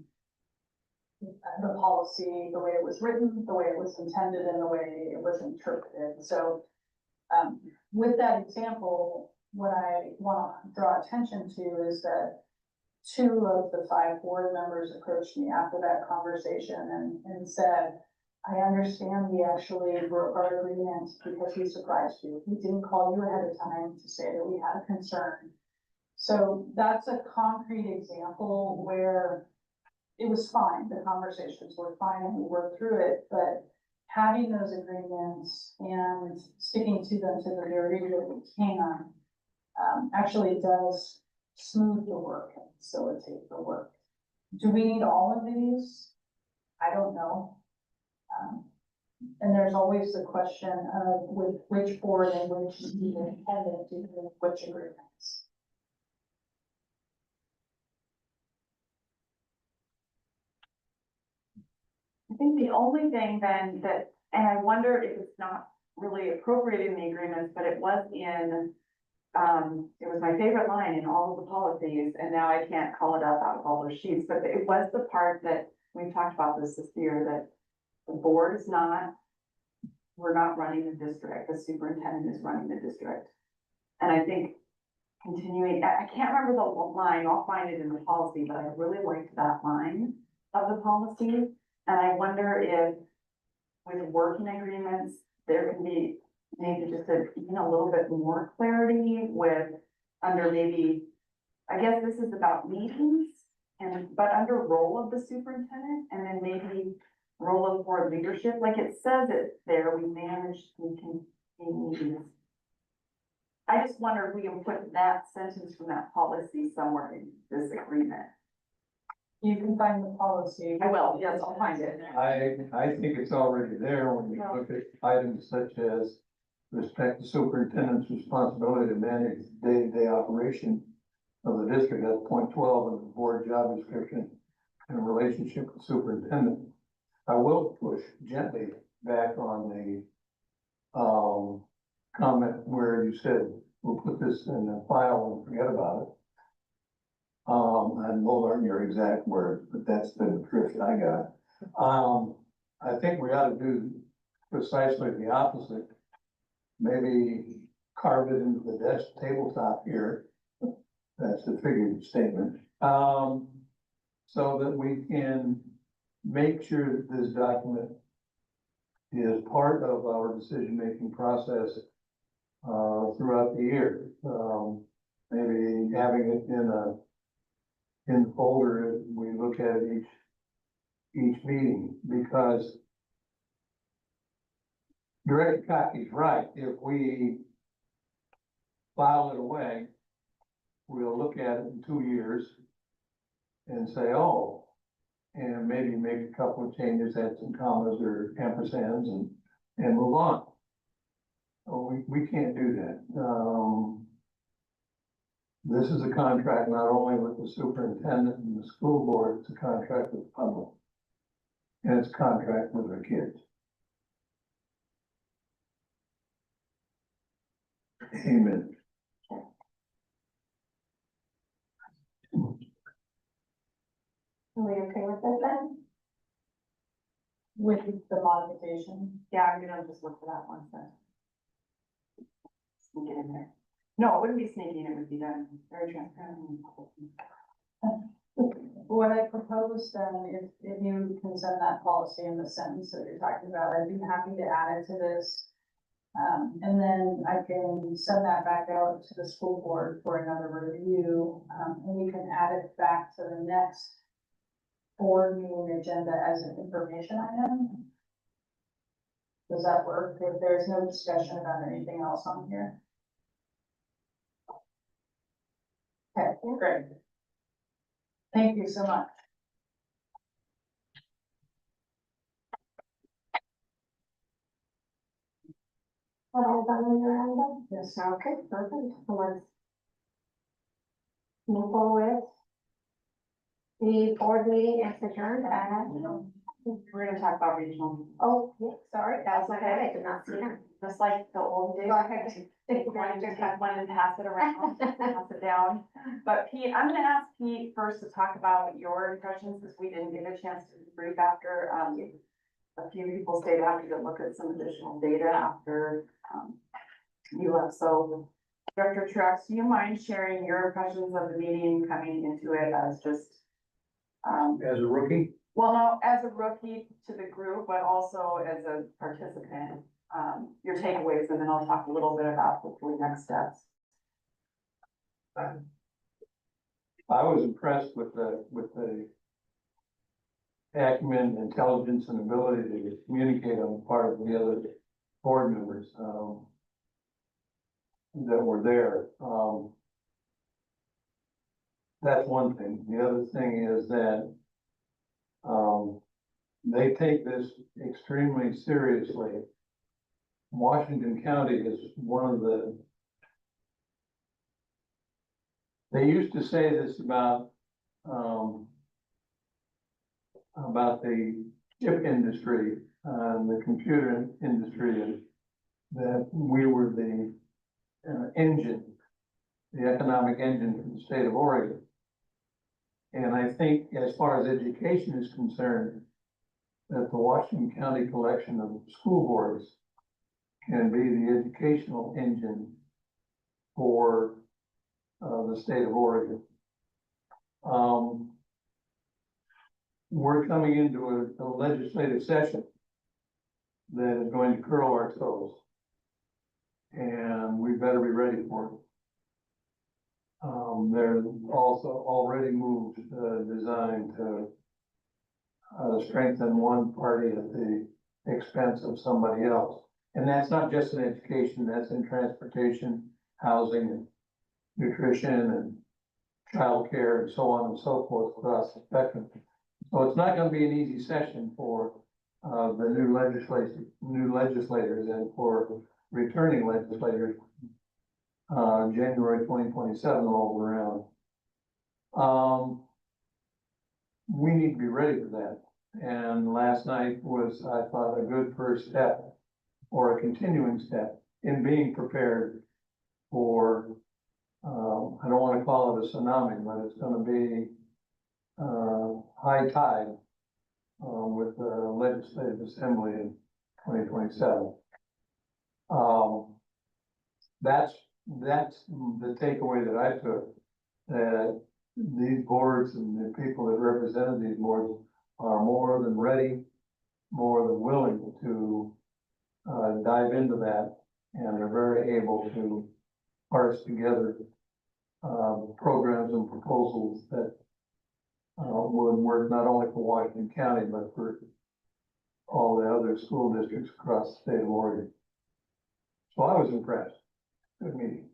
the policy, the way it was written, the way it was intended, and the way it was interpreted. So, with that example, what I want to draw attention to is that 2 of the 5 board members approached me after that conversation and said, I understand we actually broke our agreement because we surprised you. We didn't call you ahead of time to say that we had a concern. So that's a concrete example where it was fine. The conversations were fine and we worked through it, but having those agreements and sticking to them to the degree that we can, actually does smooth the work and facilitate the work. Do we need all of these? I don't know. And there's always the question of with which board and which superintendent do which agreements. I think the only thing then that, and I wonder if it's not really appropriate in the agreements, but it was in, it was my favorite line in all of the policies, and now I can't call it up out of all those sheets, but it was the part that we've talked about this year, that the board is not, we're not running the district, the superintendent is running the district. And I think continuing, I can't remember the line, I'll find it in the policy, but I really liked that line of the policy. And I wonder if with working agreements, there can be maybe just a little bit more clarity with under maybe, I guess this is about meetings but under role of the superintendent, and then maybe role of board leadership, like it says it there, we manage, we can meetings. I just wonder if we can put that sentence from that policy somewhere in this agreement. You can find the policy. I will, yes, I'll find it. I think it's already there when you look at items such as respect the superintendent's responsibility to manage the day-to-day operation of the district. That's point 12 of the board job description in relationship with superintendent. I will push gently back on comment where you said, we'll put this in a file and forget about it. And those aren't your exact words, but that's the drift I got. I think we ought to do precisely the opposite. Maybe carve it into the desk tabletop here. That's the figurative statement. So that we can make sure that this document is part of our decision-making process throughout the year. Maybe having it in the folder as we look at it each meeting, because Director Cockey's right. If we file it away, we'll look at it in 2 years and say, oh, and maybe make a couple of changes, add some commas or ampersands and move on. Oh, we can't do that. This is a contract not only with the superintendent and the school board, it's a contract with the public. And it's a contract with our kids. Amen. Are we okay with this then? With the modification. Yeah, I'm gonna just look for that one then. Sneak it in there. No, it wouldn't be sneaking, it would be done very transparent. What I propose then, if you can send that policy in the sentence that you're talking about, I'd be happy to add it to this. And then I can send that back out to the school board for another review, and we can add it back to the next board meeting agenda as an information item. Does that work? If there's no discussion about anything else on here? Okay, great. Thank you so much. What is on your end? Yes. Okay, perfect. So let's move forward. The board meeting is adjourned at, We're gonna talk about regional, oh, yeah, sorry, that was my bad. I did not see that. just like the old days. Go ahead. Wanted to take one and pass it around, pass it down. But Pete, I'm gonna ask Pete first to talk about your impressions, because we didn't get a chance to debrief after, a few people stayed after to look at some additional data after, you left. So Director Truax, do you mind sharing your impressions of the meeting coming into it as just, As a rookie, well, no, as a rookie to the group, but also as a participant, your takeaways, and then I'll talk a little bit about hopefully next steps. I was impressed with the acumen, intelligence, and ability to communicate on the part of the other board members, that were there. That's one thing. The other thing is that, they take this extremely seriously. Washington County is one of the, they used to say this about the chip industry, the computer industry, and that we were the engine, the economic engine for the state of Oregon. And I think as far as education is concerned, that the Washington County collection of school boards can be the educational engine for the state of Oregon. We're coming into a legislative session that is going to curl our toes. And we better be ready for it. There's also already moves designed to strengthen one party at the expense of somebody else. And that's not just in education, that's in transportation, housing, and nutrition, and childcare, and so on and so forth across the spectrum. So it's not gonna be an easy session for the new legislators and for returning legislators. January 2027 rolls around. We need to be ready for that. And last night was, I thought, a good first step or a continuing step in being prepared for, I don't want to call it a tsunami, but it's gonna be, high tide, with the legislative assembly in 2027. That's the takeaway that I took, that these boards and the people that represented these boards are more than ready, more than willing to dive into that, and they're very able to parse together programs and proposals that would work not only for Washington County, but for all the other school districts across the state of Oregon. So I was impressed. Good meeting.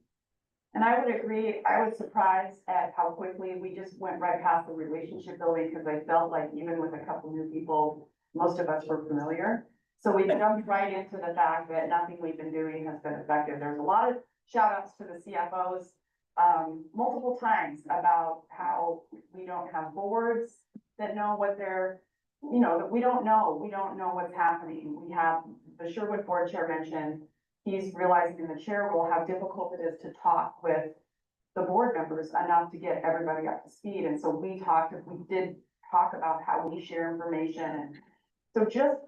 And I would agree, I was surprised at how quickly we just went right past the relationship building, because I felt like even with a couple new people, most of us were familiar. So we jumped right into the fact that nothing we've been doing has been effective. There's a lot of shout outs to the CFOs, multiple times about how we don't have boards that know what they're, that we don't know what's happening. We have the Sherwood board chair mentioned, he's realizing in the chair role how difficult it is to talk with the board members enough to get everybody up to speed. And so we did talk about how we share information. And so just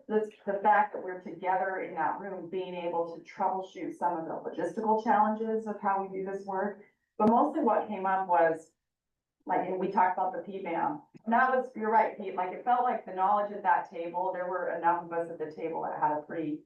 the fact that we're together in that room, being able to troubleshoot some of the logistical challenges of how we do this work. But mostly what came up was, like, and we talked about the PBAM. And that was, you're right, Pete, like it felt like the knowledge at that table, there were enough of us at the table that had a pretty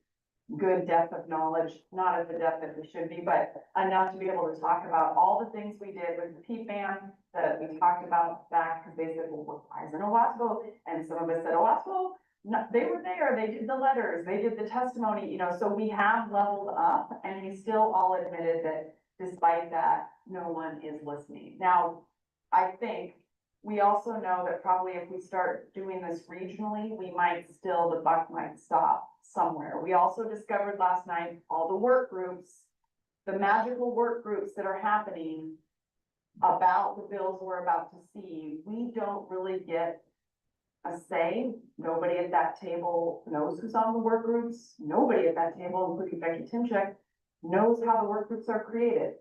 good depth of knowledge, not at the depth that we should be, but enough to be able to talk about all the things we did with the PBAM that we talked about back, because they said, well, why isn't OWASCO? And some of us said, OWASCO, no, they were there, they did the letters, they did the testimony, so we have leveled up, and we still all admitted that despite that, no one is listening. Now, I think we also know that probably if we start doing this regionally, the buck might stop somewhere. We also discovered last night, all the work groups, the magical work groups that are happening about the bills we're about to see, we don't really get a say. Nobody at that table knows who's on the work groups. Nobody at that table, including Becky Timchek, knows how the work groups are created.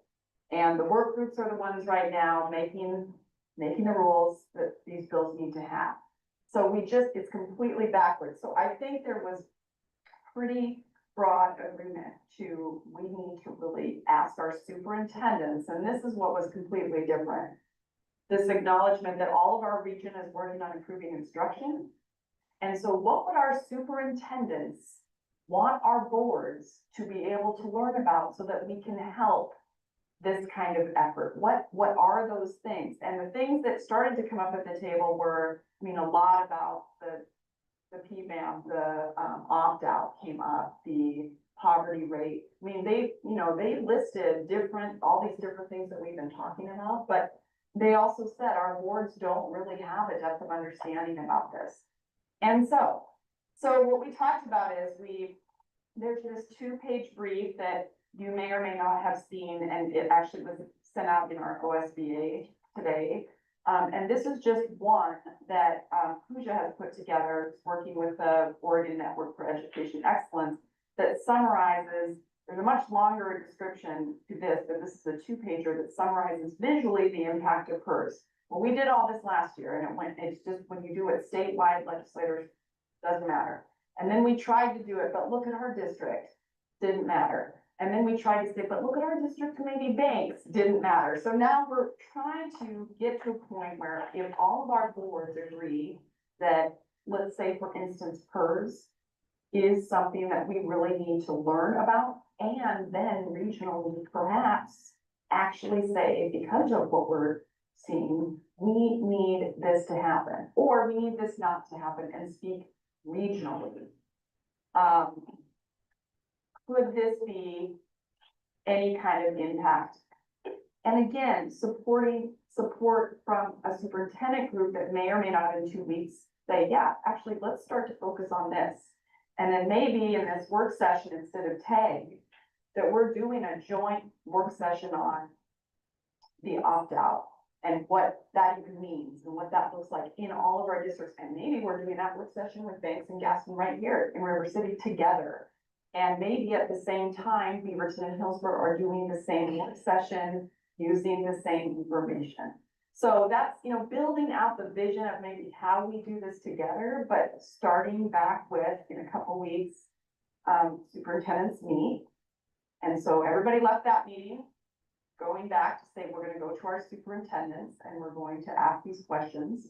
And the work groups are the ones right now making the rules that these bills need to have. So it's completely backwards. So I think there was pretty broad agreement we need to really ask our superintendents, and this is what was completely different. This acknowledgement that all of our region is working on improving instruction. And so what would our superintendents want our boards to be able to learn about so that we can help this kind of effort? What are those things? And the things that started to come up at the table were, a lot about the PBAM, the opt-out came up, the poverty rate. They listed all these different things that we've been talking about, but they also said our boards don't really have a depth of understanding about this. And so what we talked about is there's this 2-page brief that you may or may not have seen, and it actually was sent out in our OSBA today. And this is just one that Pooja has put together, working with the Oregon Network for Education Excellence, that summarizes, there's a much longer description to this, but this is a 2-pager that summarizes visually the impact of PERS. Well, we did all this last year, and it's just when you do it statewide, legislators, doesn't matter. And then we tried to do it, but look at our district, didn't matter. And then we tried to say, but look at our district community banks, didn't matter. So now we're trying to get to a point where if all of our boards agree that, let's say, for instance, PERS is something that we really need to learn about, and then regionally perhaps actually say, because of what we're seeing, we need this to happen, or we need this not to happen, and speak regionally. Could this be any kind of impact? And again, support from a superintendent group that may or may not in 2 weeks say, yeah, actually, let's start to focus on this. And then maybe in this work session, instead of tag, that we're doing a joint work session on the opt-out and what that even means and what that looks like in all of our districts. And maybe we're doing that work session with Banks and Gaston right here in River City together. And maybe at the same time, Beaverton and Hillsborough are doing the same work session, using the same information. So that's, you know, building out the vision of maybe how we do this together, but starting back with, in a couple weeks, superintendents meet. And so everybody left that meeting going back to say, we're gonna go to our superintendents and we're going to ask these questions.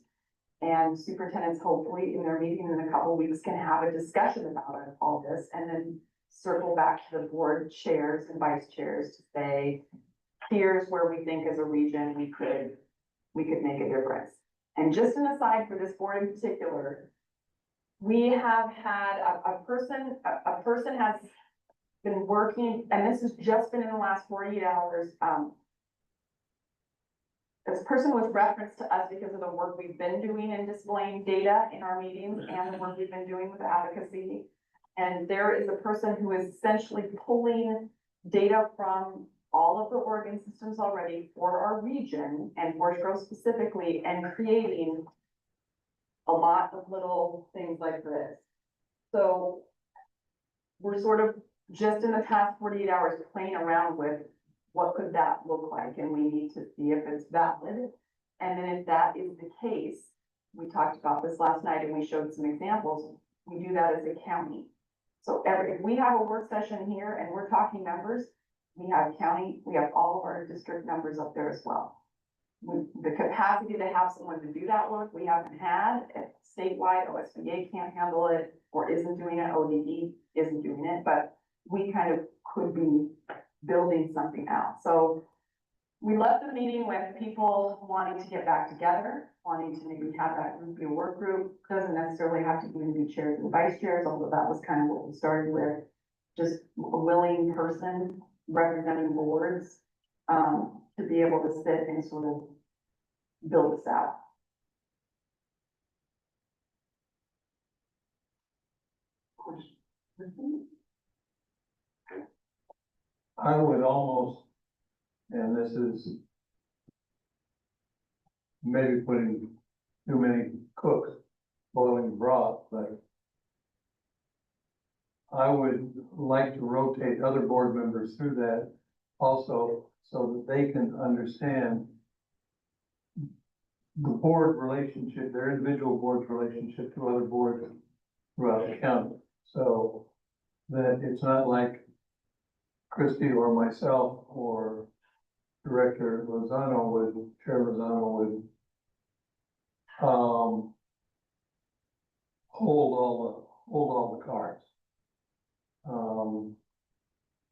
And superintendents hopefully in their meeting in a couple of weeks can have a discussion about all this and then circle back to the board chairs and vice chairs to say, here's where we think as a region we could make a difference. And just an aside for this board in particular, we have had a person has been working, and this has just been in the last 48 hours. This person was referenced to us because of the work we've been doing in displaying data in our meetings and the work we've been doing with advocacy. And there is a person who is essentially pulling data from all of the Oregon systems already for our region and Forest Grove specifically, and creating a lot of little things like this. So we're sort of just in the past 48 hours playing around with what could that look like, and we need to see if it's valid. And then if that is the case, we talked about this last night and we showed some examples, we do that as a county. So if we have a work session here and we're talking numbers, we have county, we have all of our district numbers up there as well. The capacity to have someone to do that work, we haven't had. Statewide, OSBA can't handle it or isn't doing it, ODE isn't doing it, but we kind of could be building something out. So we left the meeting with people wanting to get back together, wanting to maybe have that group be a work group. Doesn't necessarily have to be new chairs and vice chairs, although that was kind of what we started with. Just a willing person representing boards to be able to sit and sort of build this out. I would almost, and this is maybe putting too many cooks boiling broth, but I would like to rotate other board members through that also so that they can understand the board relationship, their individual board's relationship to other boards throughout the county. So that it's not like Christie or myself or Director Lozano would, Chair Lozano would hold all the cards.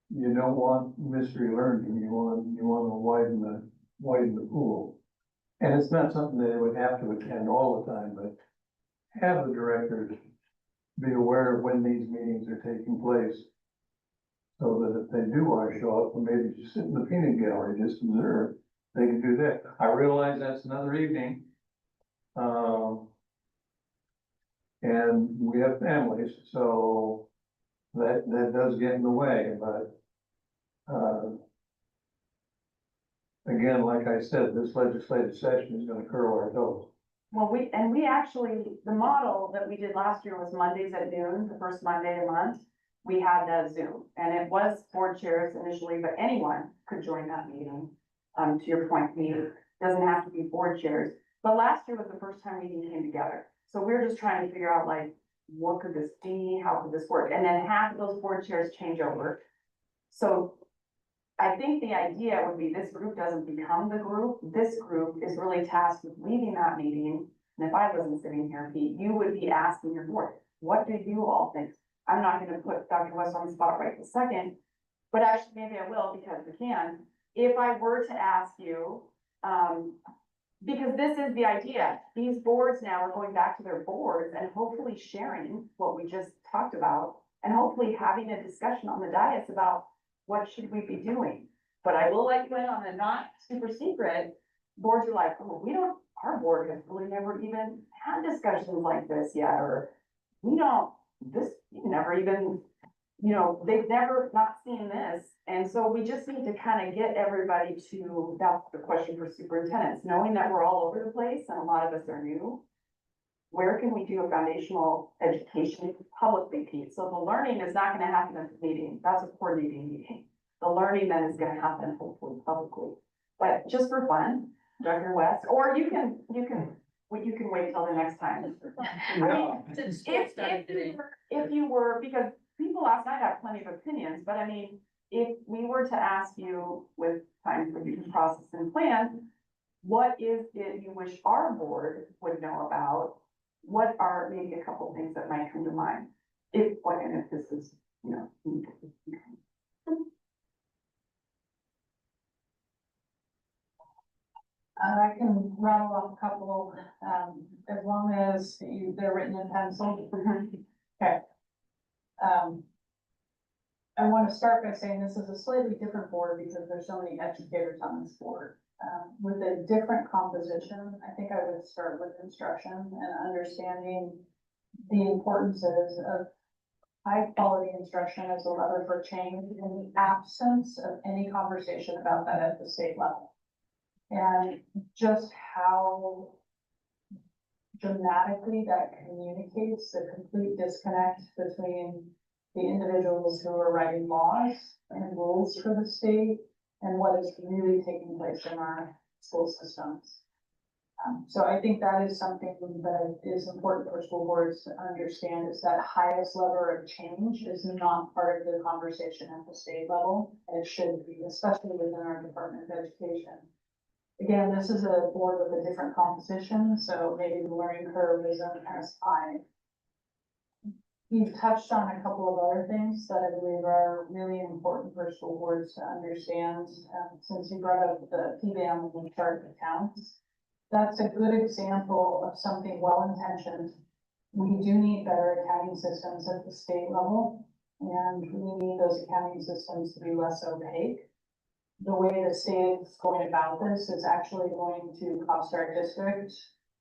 You don't want mystery learning, you want to widen the pool. And it's not something that they would have to attend all the time, but have the directors be aware of when these meetings are taking place. So that if they do want to show up, or maybe just sit in the peanut gallery, just observe, they can do that. I realize that's another evening. And we have families, so that does get in the way, but again, like I said, this legislative session is gonna curl our toes. Well, we actually, the model that we did last year was Mondays at noon, the first Monday of the month. We had that Zoom, and it was board chairs initially, but anyone could join that meeting. To your point, it doesn't have to be board chairs, but last year was the first time we came together. So we were just trying to figure out like, what could this be? How could this work? And then half those board chairs change over. So I think the idea would be this group doesn't become the group. This group is really tasked with leading that meeting. And if I wasn't sitting here, Pete, you would be asking your board, what do you all think? I'm not gonna put Dr. West on the spot right this second, but actually maybe I will because we can. If I were to ask you, because this is the idea, these boards now are going back to their boards and hopefully sharing what we just talked about and hopefully having a discussion on the dais about what should we be doing. But I will let you in on the not super secret, boards are like, oh, our board has really never even had discussions like this yet, or we never even you know, they've never not seen this. And so we just need to kind of get everybody to, that's the question for superintendents, knowing that we're all over the place and a lot of us are new. Where can we do a foundational education publicly, Pete? So the learning is not gonna happen at the meeting, that's a coordinating meeting. The learning then is gonna happen hopefully publicly, but just for fun, Dr. West, or you can wait till the next time. I mean, if you were, because people last night have plenty of opinions, but I mean, if we were to ask you with time for you to process and plan, what is it you wish our board would know about? What are maybe a couple things that might come to mind? If this is, you know. I can rattle off a couple, as long as they're written in pencil. Okay. I want to start by saying this is a slightly different board because there's so many educators on this board. With a different composition, I think I would start with instruction and understanding the importances of high quality instruction as a lever for change in the absence of any conversation about that at the state level. And just how dramatically that communicates the complete disconnect between the individuals who are writing laws and rules for the state and what is really taking place in our school systems. So I think that is something that is important for school boards to understand, is that highest level of change is not part of the conversation at the state level. And it should be, especially within our Department of Education. Again, this is a board with a different composition, so maybe the learning curve isn't as high. You've touched on a couple of other things that I believe are really important for school boards to understand. Since you brought up the PBM and the chart of accounts, that's a good example of something well-intentioned. We do need better accounting systems at the state level, and we need those accounting systems to be less opaque. The way the state is going about this is actually going to cost our district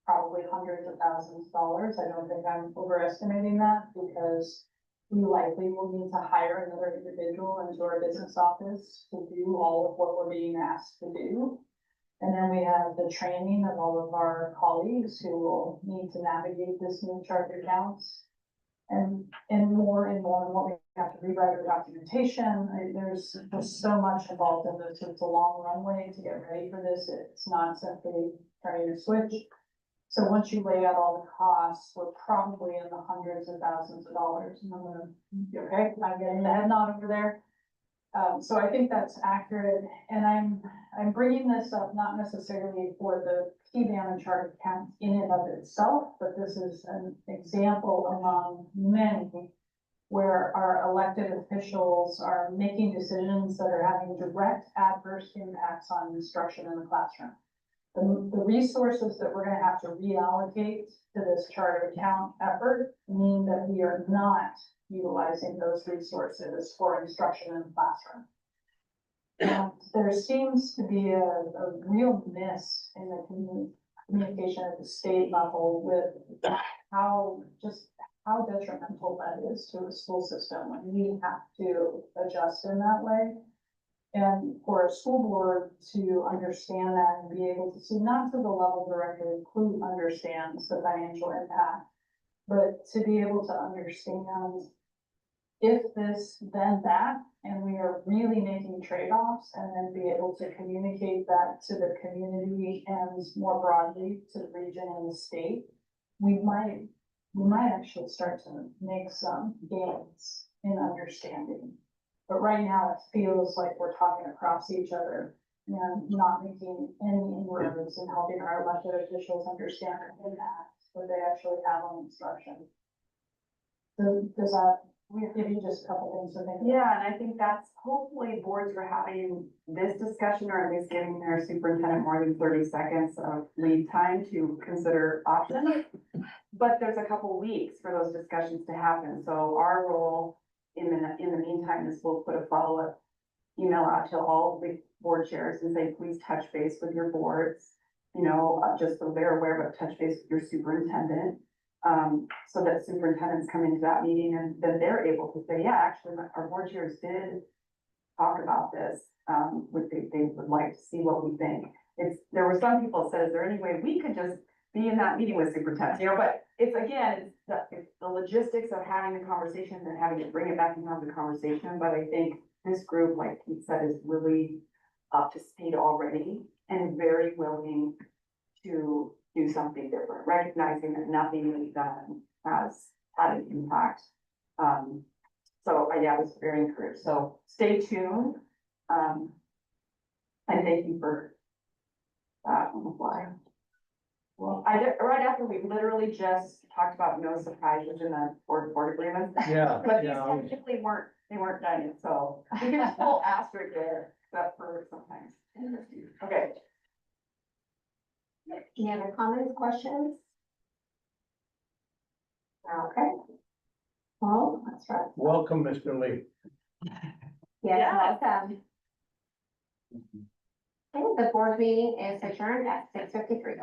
probably hundreds of thousands of dollars. I don't think I'm overestimating that, because we likely will need to hire another individual into our business office to do all of what we're being asked to do. And then we have the training of all of our colleagues who will need to navigate this new chart of accounts. And more and what we have to rewrite our documentation. There's just so much involved in this. It's a long runway to get ready for this. It's not simply turning a switch. So once you lay out all the costs, we're probably in the hundreds of thousands of dollars. And okay, I'm getting the head nod over there. So I think that's accurate. And I'm bringing this up not necessarily for the PBAM and chart of accounts in and of itself, but this is an example among many where our elected officials are making decisions that are having direct adverse impacts on instruction in the classroom. The resources that we're going to have to reallocate to this chart of account effort mean that we are not utilizing those resources for instruction in the classroom. And there seems to be a real miss in the communication at the state level with how detrimental that is to the school system when we have to adjust in that way. And for a school board to understand that and be able to see, not to the level director who understands the financial impact, but to be able to understand if this, then that, and we are really making trade-offs, and then be able to communicate that to the community and more broadly to the region and the state, we might actually start to make some gains in understanding. But right now it feels like we're talking across each other and not making any inroads in helping our elected officials understand the impact that they actually have on instruction. Does that, we give you just a couple things to think about? Yeah, and I think that's, hopefully boards are having this discussion, or at least giving their superintendent more than 30 seconds of lead time to consider options. But there's a couple weeks for those discussions to happen. So our role in the meantime is we'll put a follow-up email out to all the board chairs and say, please touch base with your boards, you know, just so they're aware, but touch base with your superintendent. So that superintendents come into that meeting and then they're able to say, yeah, actually, our board chairs did talk about this. They would like to see what we think. There were some people said, is there any way we could just be in that meeting with superintendents, but it's again, it's the logistics of having the conversation and having to bring it back and have the conversation, but I think this group, like Pete said, is really up to speed already and very willing to do something different, recognizing that nothing we've done has had an impact. So I was very encouraged, so stay tuned. And thank you for that on the fly. Well, right after we literally just talked about no surprises in the board agreement. Yeah, But these yeah. technically weren't done yet, so we can just pull asterisk there, except for sometimes. Okay. Any other comments, questions? Okay. Well, that's right. Welcome, Mr. Lee. Yes, welcome. Okay, the board meeting is adjourned at 6:53.